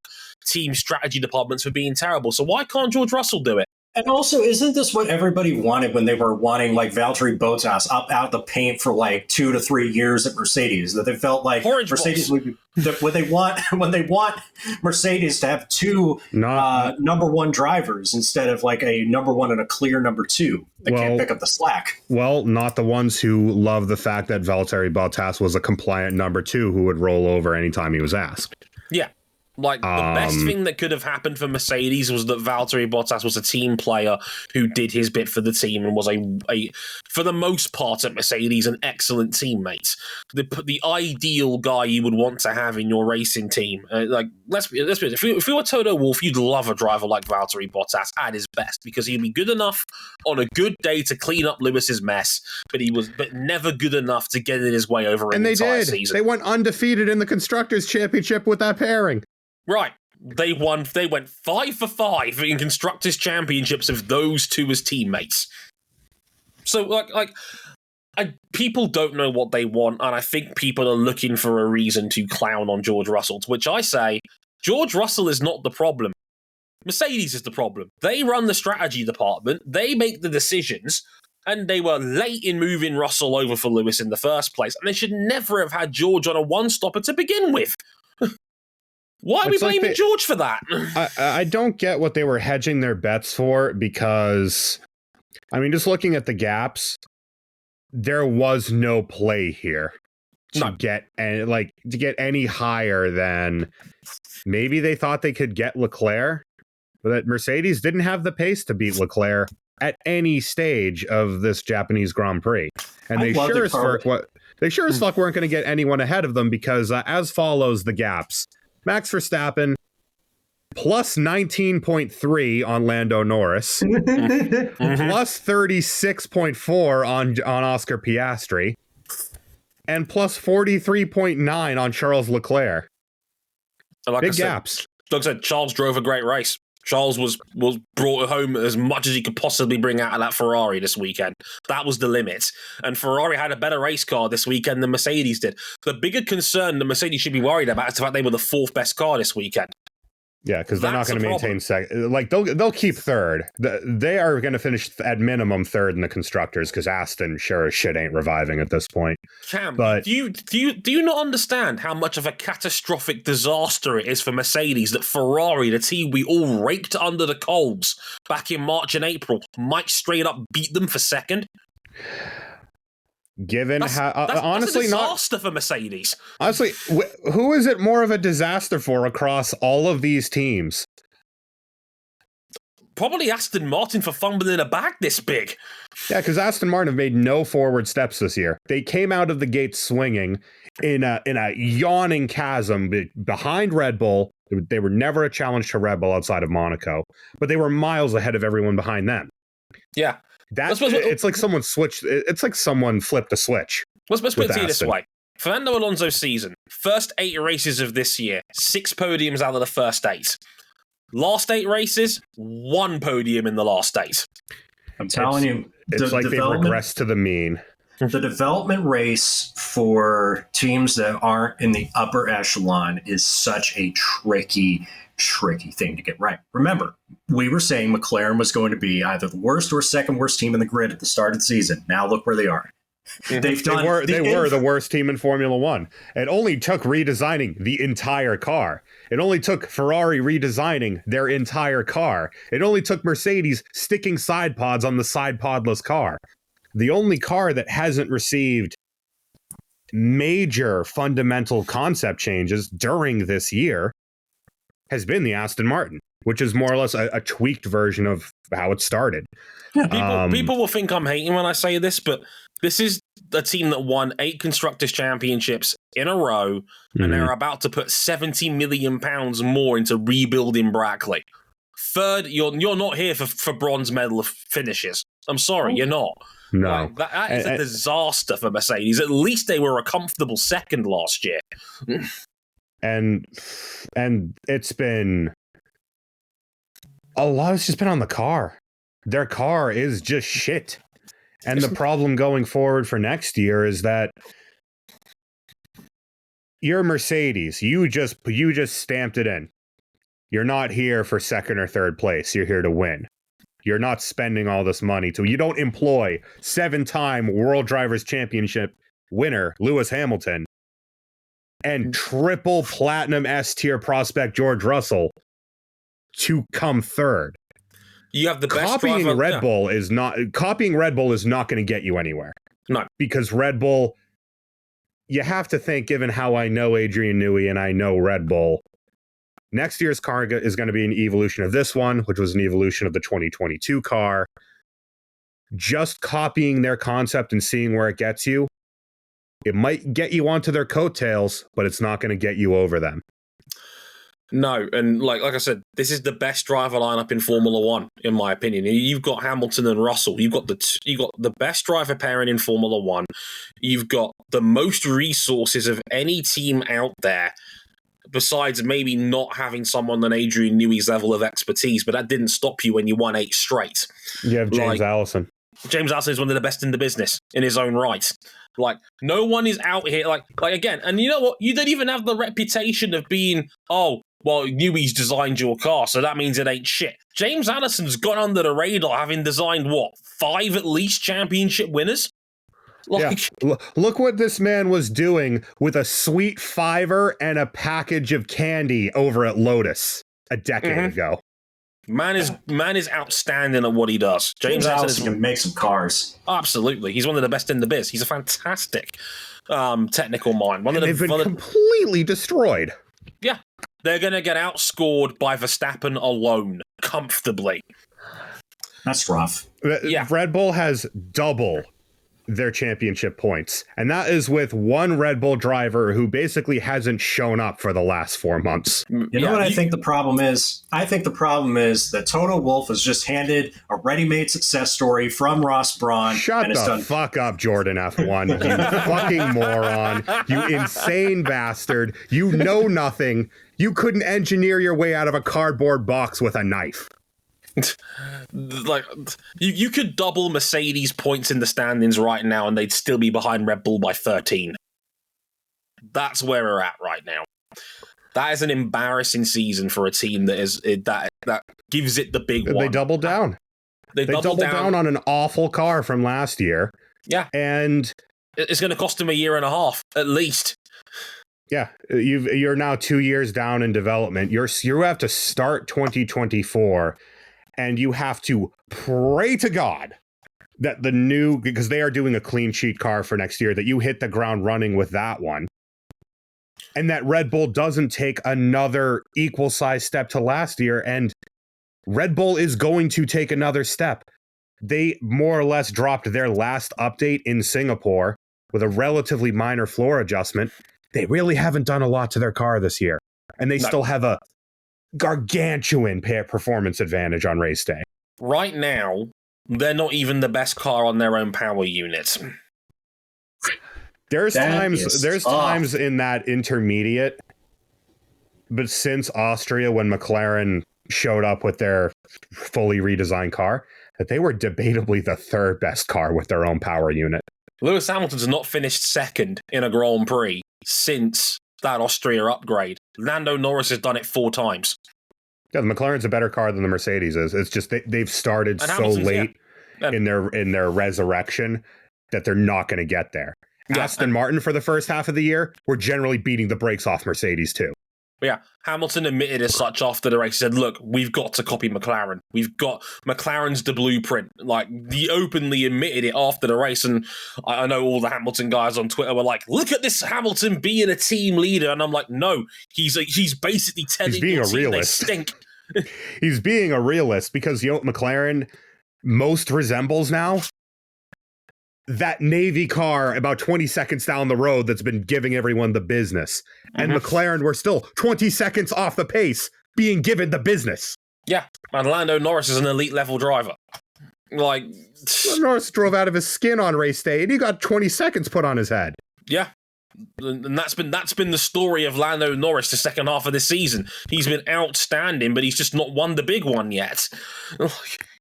team strategy departments for being terrible. So why can't George Russell do it? And also, isn't this what everybody wanted when they were wanting like Valtteri Bottas up out the paint for like 2 to 3 years at Mercedes? That they felt like Orange Mercedes would be, when they want Mercedes to have 2 number 1 drivers instead of like a number 1 and a clear number 2 that can't pick up the slack. Well, not the ones who love the fact that Valtteri Bottas was a compliant number 2 who would roll over anytime he was asked. Yeah. Like, the best thing that could have happened for Mercedes was that Valtteri Bottas was a team player who did his bit for the team and was a for the most part at Mercedes, an excellent teammate. The ideal guy you would want to have in your racing team. Like, let's be honest, if you were Toto Wolff, you'd love a driver like Valtteri Bottas at his best, because he'd be good enough on a good day to clean up Lewis's mess, but never good enough to get in his way over an entire season. They went undefeated in the Constructors' Championship with that pairing. Right. They went 5 for 5 in Constructors' Championships of those 2 as teammates. So, people don't know what they want, and I think people are looking for a reason to clown on George Russell, to which I say, George Russell is not the problem. Mercedes is the problem. They run the strategy department, they make the decisions, and they were late in moving Russell over for Lewis in the first place, and they should never have had George on a one-stopper to begin with. Why are we blaming George for that? I don't get what they were hedging their bets for, because, I mean, just looking at the gaps, there was no play here to get any higher than maybe they thought they could get Leclerc, but that Mercedes didn't have the pace to beat Leclerc at any stage of this Japanese Grand Prix, and they sure as fuck weren't going to get anyone ahead of them, because as follows the gaps. Max Verstappen, plus 19.3 on Lando Norris, plus 36.4 on Oscar Piastri, and plus 43.9 on Charles Leclerc. Big gaps. Like I said, Charles drove a great race. Charles was brought home as much as he could possibly bring out of that Ferrari this weekend. That was the limit. And Ferrari had a better race car this weekend than Mercedes did. The bigger concern that Mercedes should be worried about is the fact they were the 4th best car this weekend. Yeah, because they're not going to maintain second. Like, they'll keep third. They are going to finish at minimum third in the constructors, because Aston sure as shit ain't reviving at this point. Cam, but do you not understand how much of a catastrophic disaster it is for Mercedes that Ferrari, the team we all raked under the coals back in March and April, might straight up beat them for second? Given that's honestly, a disaster for Mercedes. Honestly, who is it more of a disaster for across all of these teams? Probably Aston Martin for fumbling a bag this big. Yeah, because Aston Martin have made no forward steps this year. They came out of the gate swinging in a yawning chasm behind Red Bull. They were never a challenge to Red Bull outside of Monaco, but they were miles ahead of everyone behind them. Yeah. It's like someone switched. It's like someone flipped a switch. Let's put it to you this way. Fernando Alonso's season, first 8 races of this year, 6 podiums out of the first 8. Last 8 races, 1 podium in the last 8. I'm telling you, it's like they've regressed to the mean. The development race for teams that aren't in the upper echelon is such a tricky thing to get right. Remember, we were saying McLaren was going to be either the worst or second worst team in the grid at the start of the season. Now look where they are. They were the worst team in Formula One. It only took redesigning the entire car. It only took Ferrari redesigning their entire car. It only took Mercedes sticking side pods on the side podless car. The only car that hasn't received major fundamental concept changes during this year has been the Aston Martin, which is more or less a tweaked version of how it started. People will think I'm hating when I say this, but this is a team that won 8 Constructors' Championships in a row, and they're about to put £70 million more into rebuilding Brackley. Third, you're not here for bronze medal finishes. I'm sorry, you're not. No. Like, that is a disaster for Mercedes. At least they were a comfortable second last year. And it's been a lot. It's just been on the car. Their car is just shit. And the problem going forward for next year is that you're Mercedes. You just stamped it in. You're not here for second or third place. You're here to win. You're not spending all this money. So you don't employ 7-time World Drivers' Championship winner Lewis Hamilton and triple platinum S-tier prospect George Russell to come third. You have the best copying Red Bull is not going to get you anywhere. No, because Red Bull, you have to think, given how I know Adrian Newey and I know Red Bull, next year's car is going to be an evolution of this one, which was an evolution of the 2022 car. Just copying their concept and seeing where it gets you, it might get you onto their coattails, but it's not going to get you over them. No, and like I said, this is the best driver lineup in Formula One, in my opinion. You've got Hamilton and Russell. You've got the best driver pairing in Formula One. You've got the most resources of any team out there, besides maybe not having someone on Adrian Newey's level of expertise. But that didn't stop you when you won 8 straight. You have James Allison. James Allison is one of the best in the business in his own right. Like, no one is out here like again. And you know what? You don't even have the reputation of being, oh, well, Newey's designed your car, so that means it ain't shit. James Allison's gone under the radar, having designed, 5 at least championship winners? Look what this man was doing with a sweet $5 and a package of candy over at Lotus a decade ago. Man is outstanding at what he does. James Allison can make some cars. Absolutely. He's one of the best in the biz. He's a fantastic technical mind. They've been completely destroyed. Yeah. They're going to get outscored by Verstappen alone, comfortably. That's rough. Yeah. Red Bull has double their championship points, and that is with one Red Bull driver who basically hasn't shown up for the last 4 months. You know what I think the problem is? I think the problem is that Toto Wolff was just handed a ready-made success story from Ross Brawn. Shut the fuck up, Jordan F1, you fucking moron, you insane bastard. You know nothing. You couldn't engineer your way out of a cardboard box with a knife. Like, you could double Mercedes points in the standings right now and they'd still be behind Red Bull by 13. That's where we're at right now. That is an embarrassing season for a team that gives it the big one. They doubled down. They doubled down on an awful car from last year. Yeah. And it's going to cost them a year and a half, at least. Yeah, you're now 2 years down in development. You have to start 2024, and you have to pray to God that because they are doing a clean sheet car for next year, that you hit the ground running with that one, and that Red Bull doesn't take another equal size step to last year. And Red Bull is going to take another step. They more or less dropped their last update in Singapore with a relatively minor floor adjustment. They really haven't done a lot to their car this year, and they still have a gargantuan performance advantage on race day. Right now, they're not even the best car on their own power unit. There's times in that intermediate, but since Austria, when McLaren showed up with their fully redesigned car, that they were debatably the third best car with their own power unit. Lewis Hamilton's not finished second in a Grand Prix since that Austria upgrade. Lando Norris has done it 4 times. Yeah, the McLaren's a better car than the Mercedes is. It's just they've started so late in their resurrection that they're not going to get there. Yeah, Aston Martin for the first half of the year were generally beating the brakes off Mercedes too. Yeah, Hamilton admitted as such after the race. He said, look, we've got to copy McLaren. McLaren's the blueprint. Like, he openly admitted it after the race, and I know all the Hamilton guys on Twitter were like, look at this Hamilton being a team leader. And I'm like, no, he's basically telling being a realist. They stink. He's being a realist because, you know what McLaren most resembles now? That Navy car about 20 seconds down the road that's been giving everyone the business. And McLaren were still 20 seconds off the pace being given the business. Yeah, and Lando Norris is an elite level driver. Like, Norris drove out of his skin on race day and he got 20 seconds put on his head. Yeah. And that's been the story of Lando Norris the second half of this season. He's been outstanding, but he's just not won the big one yet.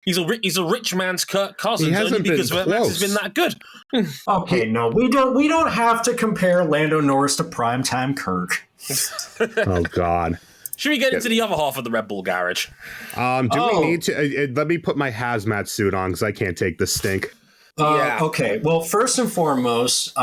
He's a rich man's Kirk Cousins only because Max has been that good. Okay, no, we don't have to compare Lando Norris to primetime Kirk. Oh God. Should we get into the other half of the Red Bull garage? We need to? Let me put my hazmat suit on because I can't take the stink. Okay, well, first and foremost,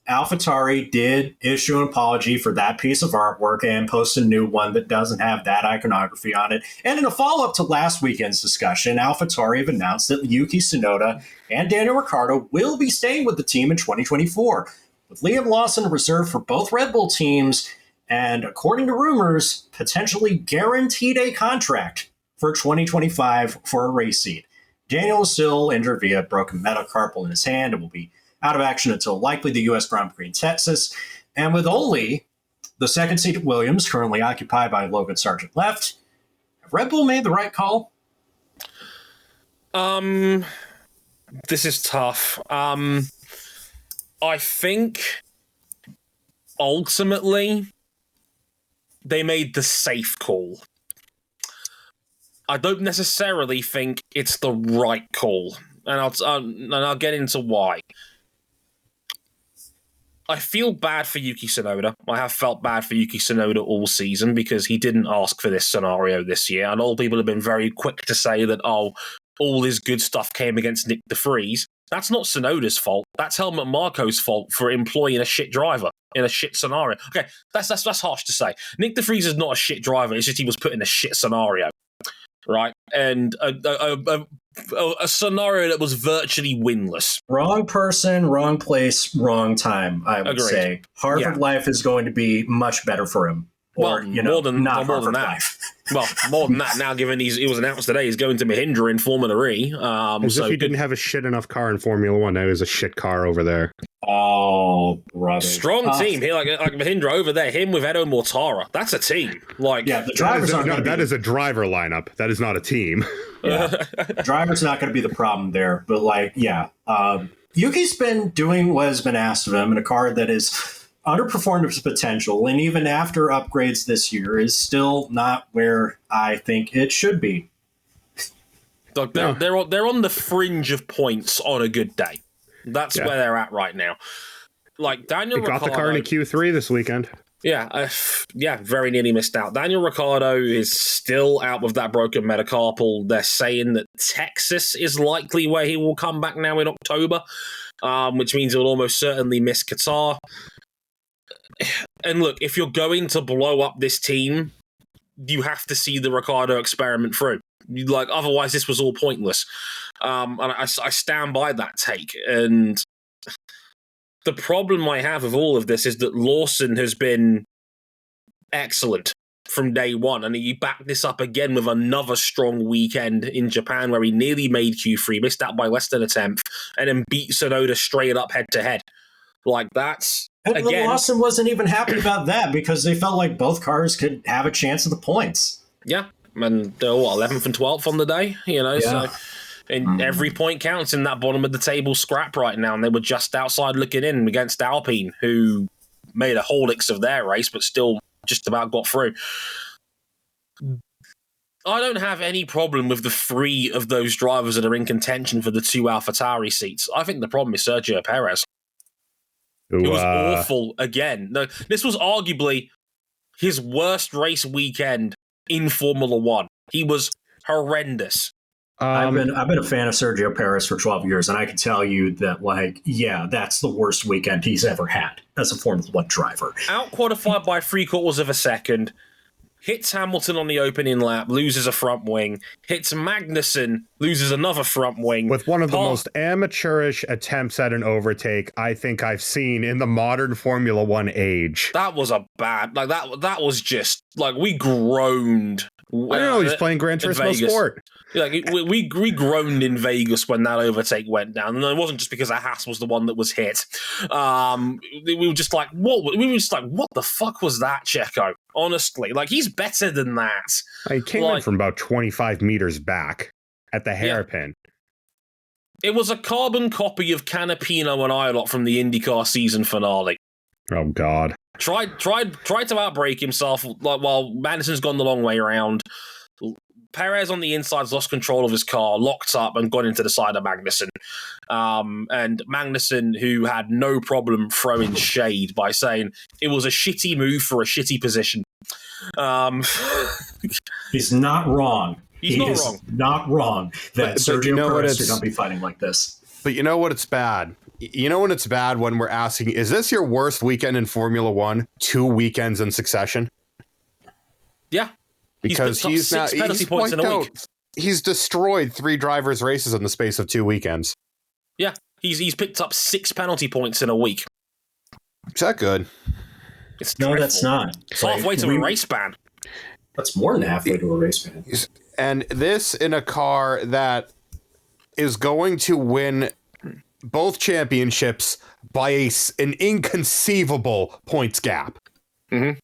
AlphaTauri did issue an apology for that piece of artwork and post a new one that doesn't have that iconography on it. And in a follow-up to last weekend's discussion, AlphaTauri have announced that Yuki Tsunoda and Daniel Ricciardo will be staying with the team in 2024, with Liam Lawson reserved for both Red Bull teams and, according to rumors, potentially guaranteed a contract for 2025 for a race seat. Daniel is still injured via broken metacarpal in his hand and will be out of action until likely the U.S. Grand Prix in Texas. And with only the second seat at Williams currently occupied by Logan Sargent left, have Red Bull made the right call? This is tough. I think ultimately they made the safe call. I don't necessarily think it's the right call, and I'll get into why. I feel bad for Yuki Tsunoda. I have felt bad for Yuki Tsunoda all season because he didn't ask for this scenario this year. And all people have been very quick to say that, all his good stuff came against Nick de Vries. That's not Tsunoda's fault. That's Helmut Marko's fault for employing a shit driver in a shit scenario. Okay, that's harsh to say. Nick de Vries is not a shit driver. It's just he was put in a shit scenario, right? And a scenario that was virtually winless. Wrong person, wrong place, wrong time, I would say. Harvard life is going to be much better for him. Or, more than that. Life. Well, more than that now, given it was announced today he's going to Mahindra in Formula E. As if he didn't have a shit enough car in Formula One. Now he has a shit car over there. Oh, brother. Strong team here, like Mahindra over there, him with Edo Mortara. That's a team. The drivers that is a driver lineup. That is not a team. The driver's not going to be the problem there. But, Yuki's been doing what has been asked of him in a car that is underperformed its potential, and even after upgrades this year, is still not where I think it should be. Look, they're on the fringe of points on a good day. That's where they're at right now. Like Daniel Ricciardo got the car in a Q3 this weekend. Yeah, very nearly missed out. Daniel Ricciardo is still out with that broken metacarpal. They're saying that Texas is likely where he will come back now in October, which means he'll almost certainly miss Qatar. And look, if you're going to blow up this team, you have to see the Ricciardo experiment through. Otherwise, this was all pointless. And I stand by that take. And the problem I have with all of this is that Lawson has been excellent from day one. And he backed this up again with another strong weekend in Japan where he nearly made Q3, missed out by less than a tenth, and then beat Tsunoda straight up head-to-head. That's... And Lawson wasn't even happy about that because they felt like both cars could have a chance at the points. Yeah, and they're 11th and 12th on the day, so and every point counts in that bottom of the table scrap right now, and they were just outside looking in against Alpine, who made a whole of their race, but still just about got through. I don't have any problem with the 3 of those drivers that are in contention for the 2 AlphaTauri seats. I think the problem is Sergio Perez. It was awful again. No, this was arguably his worst race weekend in Formula One. He was horrendous. I've been a fan of Sergio Perez for 12 years, and I can tell you that, that's the worst weekend he's ever had as a Formula One driver. Out-qualified by 3/4 of a second, hits Hamilton on the opening lap, loses a front wing, hits Magnussen, loses another front wing. With one of the most amateurish attempts at an overtake I think I've seen in the modern Formula One age. That was a bad, that was just, we groaned. I don't know, he's playing Gran Turismo Sport. We groaned in Vegas when that overtake went down, and it wasn't just because Haas was the one that was hit. We were just like, what? We were just like, what the fuck was that, Checo? Honestly, he's better than that. He came in from about 25 meters back at the hairpin. It was a carbon copy of Canapino and Ilott from the IndyCar season finale. Oh God! Tried to outbrake himself while Madison's gone the long way around. Perez on the inside's lost control of his car, locked up, and got into the side of Magnussen. And Magnussen, who had no problem throwing shade by saying it was a shitty move for a shitty position. He's not wrong. He's not wrong that Sergio Perez should not be fighting like this. But you know what? It's bad. You know when it's bad when we're asking, is this your worst weekend in Formula One? 2 weekends in succession? Yeah. Because he's points in a week. He's destroyed 3 drivers' races in the space of 2 weekends. Yeah, he's picked up 6 penalty points in a week. Is that good? No, that's not. It's halfway to a race ban. That's more than halfway to a race ban. And this in a car that is going to win both championships by an inconceivable points gap. Mm-hmm.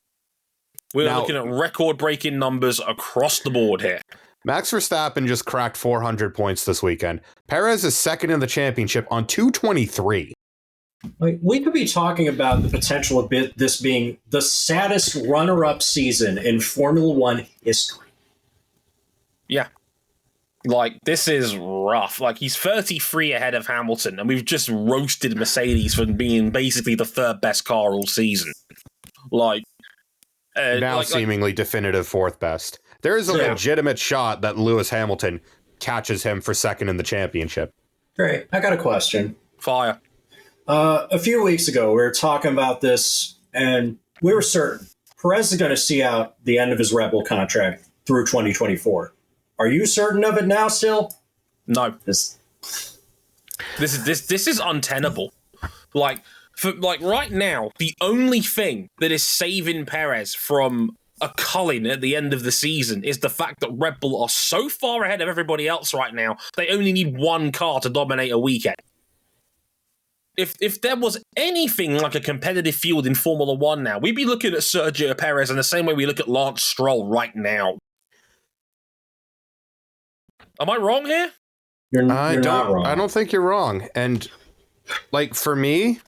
We're looking at record-breaking numbers across the board here. Max Verstappen just cracked 400 points this weekend. Perez is second in the championship on 223. We could be talking about the potential of this being the saddest runner-up season in Formula One history. Yeah. This is rough. He's 33 ahead of Hamilton, and we've just roasted Mercedes for being basically the 3rd best car all season. Now seemingly definitive 4th best. There is a legitimate shot that Lewis Hamilton catches him for second in the championship. Great. I got a question. Fire. A few weeks ago, we were talking about this, and we were certain Perez is going to see out the end of his Red Bull contract through 2024. Are you certain of it now still? No. This is untenable. Right now, the only thing that is saving Perez from a culling at the end of the season is the fact that Red Bull are so far ahead of everybody else right now, they only need 1 car to dominate a weekend. If there was anything like a competitive field in Formula One now, we'd be looking at Sergio Perez in the same way we look at Lance Stroll right now. Am I wrong here? You're not wrong. I don't think you're wrong. And for me,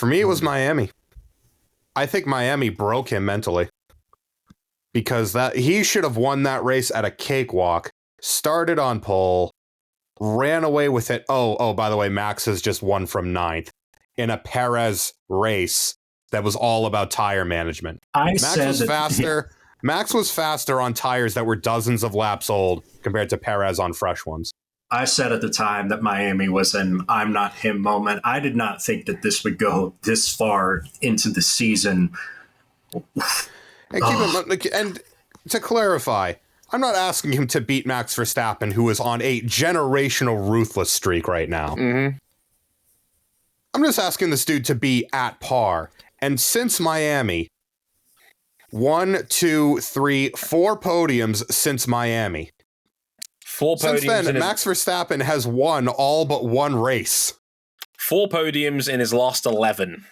it was Miami. I think Miami broke him mentally because he should have won that race at a cakewalk, started on pole, ran away with it. Oh, by the way, Max has just won from 9th in a Perez race that was all about tire management. Max was faster on tires that were dozens of laps old compared to Perez on fresh ones. I said at the time that Miami was an I'm not him moment. I did not think that this would go this far into the season. And to clarify, I'm not asking him to beat Max Verstappen, who is on a generational ruthless streak right now. Mm-hmm. I'm just asking this dude to be at par. And since Miami, 1, 2, 3, 4 podiums since Miami. 4 podiums. Since then, Max Verstappen has won all but 1 race. 4 podiums in his last 11.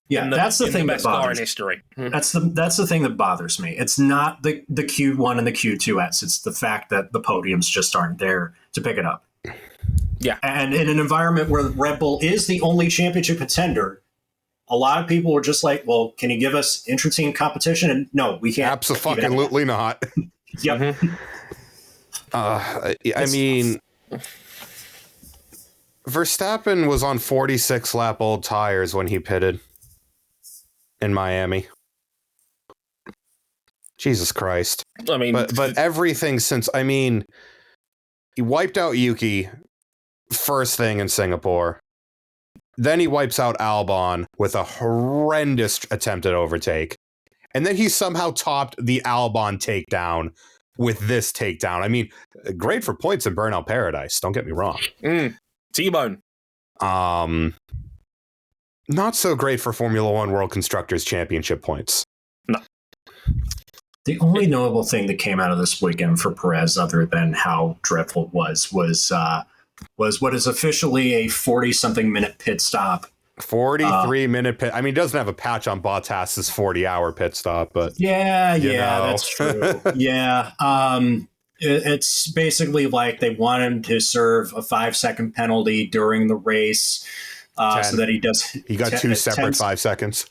Yeah, that's the thing that bothers me. History. That's the thing that bothers me. It's not the Q1 and the Q2s. It's the fact that the podiums just aren't there to pick it up. Yeah. And in an environment where Red Bull is the only championship contender, a lot of people were just like, well, can you give us inter-team competition? And no, we can't. Absolutely not. Yep. I mean, Verstappen was on 46 lap old tires when he pitted in Miami. Jesus Christ. I mean, but everything since, I mean, he wiped out Yuki first thing in Singapore. Then he wipes out Albon with a horrendous attempt at overtake. And then he somehow topped the Albon takedown with this takedown. I mean, great for points in Burnout Paradise. Don't get me wrong. T-Bone. Not so great for Formula One World Constructors Championship points. No. The only notable thing that came out of this weekend for Perez, other than how dreadful it was what is officially a 40-something minute pit stop. 43-minute pit. I mean, it doesn't have a patch on Bottas's 40-hour pit stop, but yeah, that's true. Yeah, it's basically like they want him to serve a 5-second penalty during the race, so that he does. He got 2 separate 5 seconds.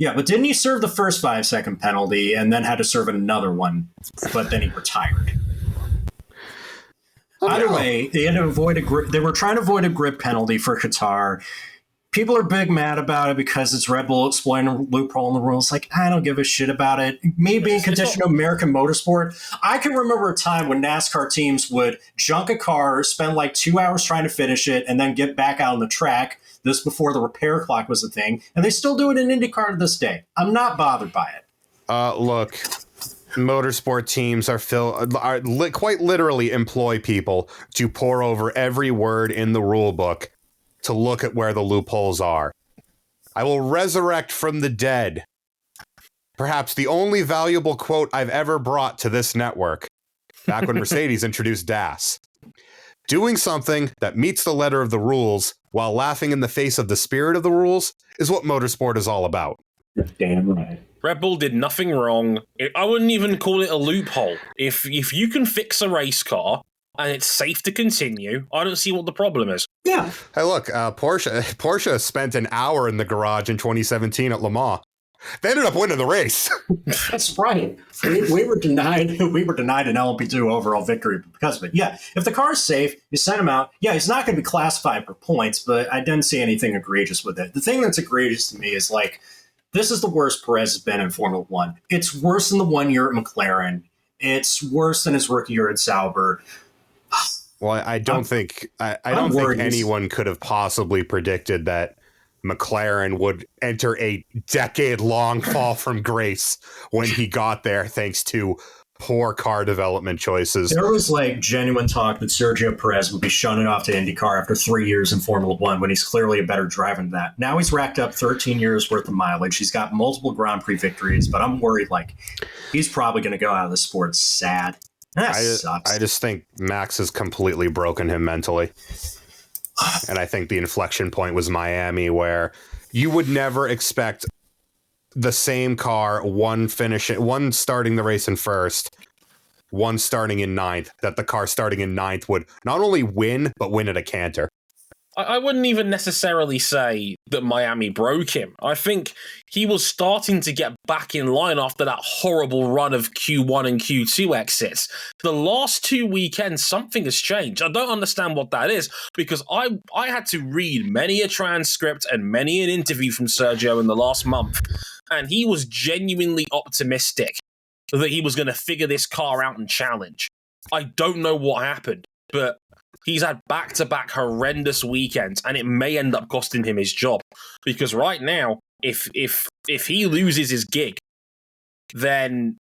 Yeah, but didn't he serve the first 5-second penalty and then had to serve another one? But then he retired. Either way, they had to avoid they were trying to avoid a grip penalty for Qatar. People are big mad about it because it's Red Bull exploiting a loophole in the rules. Like, I don't give a shit about it. Me being conditioned to American motorsport, I can remember a time when NASCAR teams would junk a car, spend like 2 hours trying to finish it, and then get back out on the track. This before the repair clock was a thing. And they still do it in IndyCar to this day. I'm not bothered by it. Look, motorsport teams are quite literally employ people to pore over every word in the rule book to look at where the loopholes are. I will resurrect from the dead perhaps the only valuable quote I've ever brought to this network, back when Mercedes introduced DAS. Doing something that meets the letter of the rules while laughing in the face of the spirit of the rules is what motorsport is all about. Damn right. Red Bull did nothing wrong. I wouldn't even call it a loophole. If you can fix a race car and it's safe to continue, I don't see what the problem is. Yeah. Hey, look, Porsche spent an hour in the garage in 2017 at Le Mans. They ended up winning the race. That's right. We were denied an LMP2 overall victory because of it. Yeah, if the car's safe, you send him out. Yeah, he's not going to be classified for points, but I didn't see anything egregious with it. The thing that's egregious to me is, like, this is the worst Perez has been in Formula One. It's worse than the 1 year at McLaren. It's worse than his rookie year at Sauber. Well, I don't think anyone could have possibly predicted that McLaren would enter a decade-long fall from grace when he got there, thanks to poor car development choices. There was like genuine talk that Sergio Perez would be shunted off to IndyCar after 3 years in Formula One when he's clearly a better driver than that. Now he's racked up 13 years worth of mileage. He's got multiple Grand Prix victories, but I'm worried like he's probably going to go out of the sport sad. That sucks. I just think Max has completely broken him mentally. And I think the inflection point was Miami, where you would never expect the same car, one starting the race in first, one starting in ninth, that the car starting in ninth would not only win, but win at a canter. I wouldn't even necessarily say that Miami broke him. I think he was starting to get back in line after that horrible run of Q1 and Q2 exits. The last 2 weekends, something has changed. I don't understand what that is, because I had to read many a transcript and many an interview from Sergio in the last month, and he was genuinely optimistic that he was going to figure this car out and challenge. I don't know what happened, but he's had back-to-back horrendous weekends, and it may end up costing him his job. Because right now, if he loses his gig, then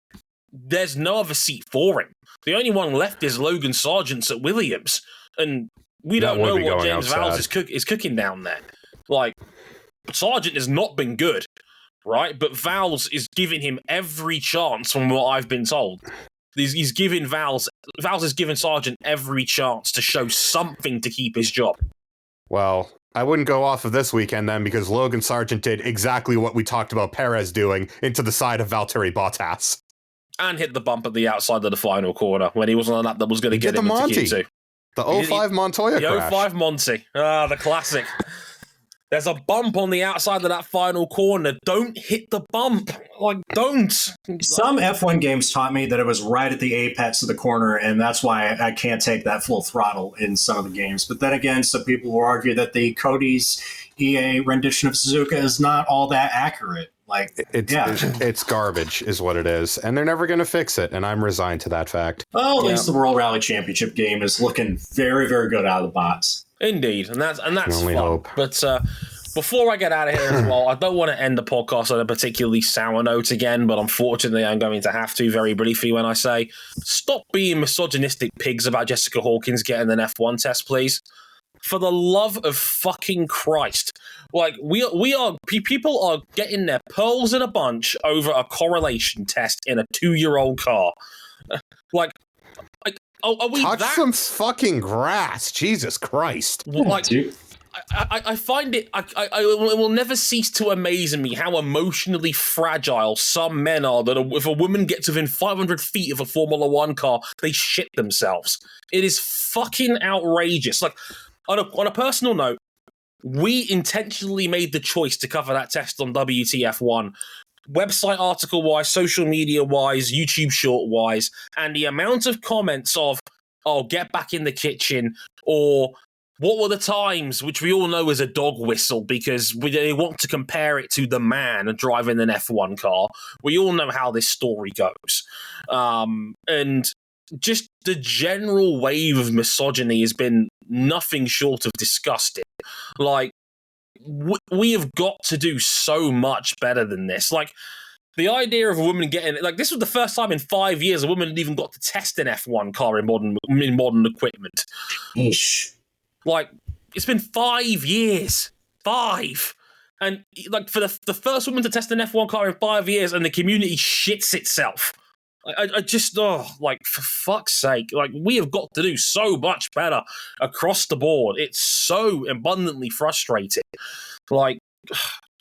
there's no other seat for him. The only one left is Logan Sargent's at Williams, and we don't know what James Vowles is cooking down there. Like, Sargent has not been good, right? But Vowles is giving him every chance from what I've been told. He's giving Vowles has given Sargent every chance to show something to keep his job. Well, I wouldn't go off of this weekend then, because Logan Sargent did exactly what we talked about Perez doing, into the side of Valtteri Bottas. And hit the bump at the outside of the final corner when he was on a lap that was going to get him into Q2. The 05 Montoya crash. The 05 Monty. Ah, the classic. There's a bump on the outside of that final corner. Don't hit the bump. Like, don't. Some F1 games taught me that it was right at the apex of the corner, and that's why I can't take that full throttle in some of the games. But then again, some people will argue that the Cody's EA rendition of Suzuka is not all that accurate. Like, it's garbage is what it is, and they're never going to fix it, and I'm resigned to that fact. Well, at least the World Rally Championship game is looking very, very good out of the box. Indeed, and that's only fun. hope. But before I get out of here as well, I don't want to end the podcast on a particularly sour note again, but unfortunately I'm going to have to very briefly when I say, stop being misogynistic pigs about Jessica Hawkins getting an F1 test, please. For the love of fucking Christ. Like, people are getting their pearls in a bunch over a correlation test in a 2-year-old car. Are we touch some fucking grass? Jesus Christ! Like, I find it. It will never cease to amaze me how emotionally fragile some men are. That if a woman gets within 500 feet of a Formula One car, they shit themselves. It is fucking outrageous. Like, on a personal note, we intentionally made the choice to cover that test on WTF1. Website article-wise, social media-wise, YouTube short-wise, and the amount of comments of, oh, get back in the kitchen, or what were the times, which we all know is a dog whistle because they want to compare it to the man driving an F1 car. We all know how this story goes. And just the general wave of misogyny has been nothing short of disgusting. Like, we have got to do so much better than this. Like, the idea of a woman getting... Like, this was the first time in 5 years a woman had even got to test an F1 car in modern equipment. Eesh. Like, it's been 5 years. 5. And, like, for the first woman to test an F1 car in 5 years, and the community shits itself. I just, like, for fuck's sake, like, we have got to do so much better across the board. It's so abundantly frustrating. Like,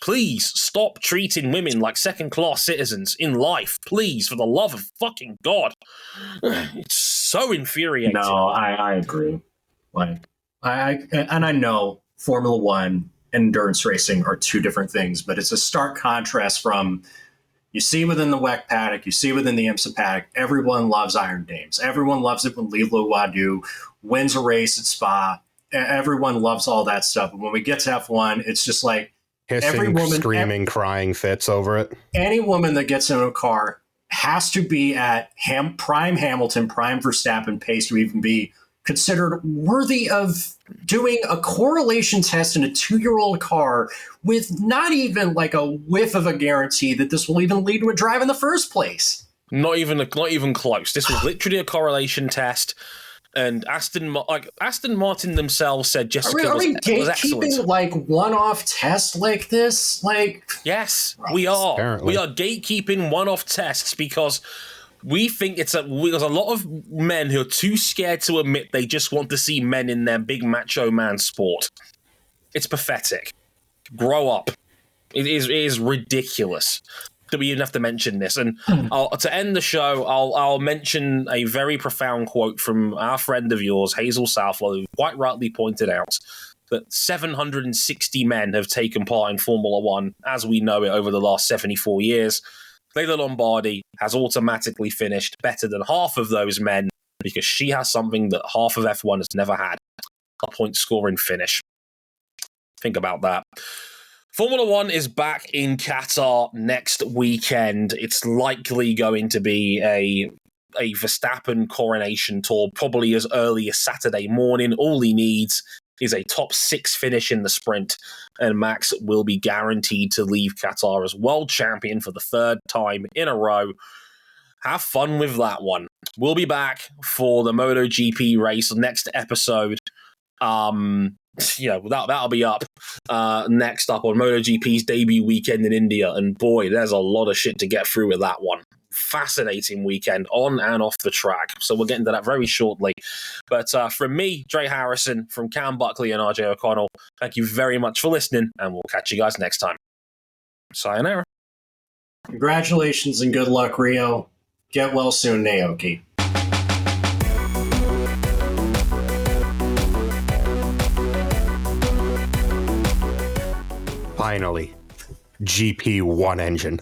please stop treating women like second-class citizens in life. Please, for the love of fucking God. It's so infuriating. No, I agree. Like, I know Formula One and endurance racing are two different things, but it's a stark contrast from... You see within the WEC paddock, you see within the IMSA paddock, everyone loves Iron Dames. Everyone loves it when Lilo Wadu wins a race at Spa. Everyone loves all that stuff. But when we get to F1, it's just like hissing, every woman, screaming, crying fits over it. Any woman that gets in a car has to be at prime Hamilton, prime Verstappen pace to even be considered worthy of doing a correlation test in a 2-year-old car with not even like a whiff of a guarantee that this will even lead to a drive in the first place. Not even close. This was literally a correlation test, and Aston Martin themselves said Jessica are we was excellent. gatekeeping like one-off tests like this? Like, yes, we are. Apparently. We are gatekeeping one-off tests because we think there's a lot of men who are too scared to admit they just want to see men in their big macho man sport. It's pathetic. Grow up. It is ridiculous that we even have to mention this. And to end the show, I'll mention a very profound quote from our friend of yours, Hazel Southwell, who quite rightly pointed out that 760 men have taken part in Formula One as we know it over the last 74 years. Leila Lombardi has automatically finished better than half of those men because she has something that half of F1 has never had, a point-scoring finish. Think about that. Formula One is back in Qatar next weekend. It's likely going to be a Verstappen coronation tour, probably as early as Saturday morning. All he needs is a top 6 finish in the sprint, and Max will be guaranteed to leave Qatar as world champion for the 3rd time in a row. Have fun with that one. We'll be back for the MotoGP race next episode. That'll be up next up on MotoGP's debut weekend in India, and boy, there's a lot of shit to get through with that one. Fascinating weekend on and off the track. So we'll get into that very shortly. But from me, Dre Harrison, from Cam Buckley and RJ O'Connell, thank you very much for listening, and we'll catch you guys next time. Sayonara. Congratulations and good luck, Rio. Get well soon, Naoki. finally, GP1 engine.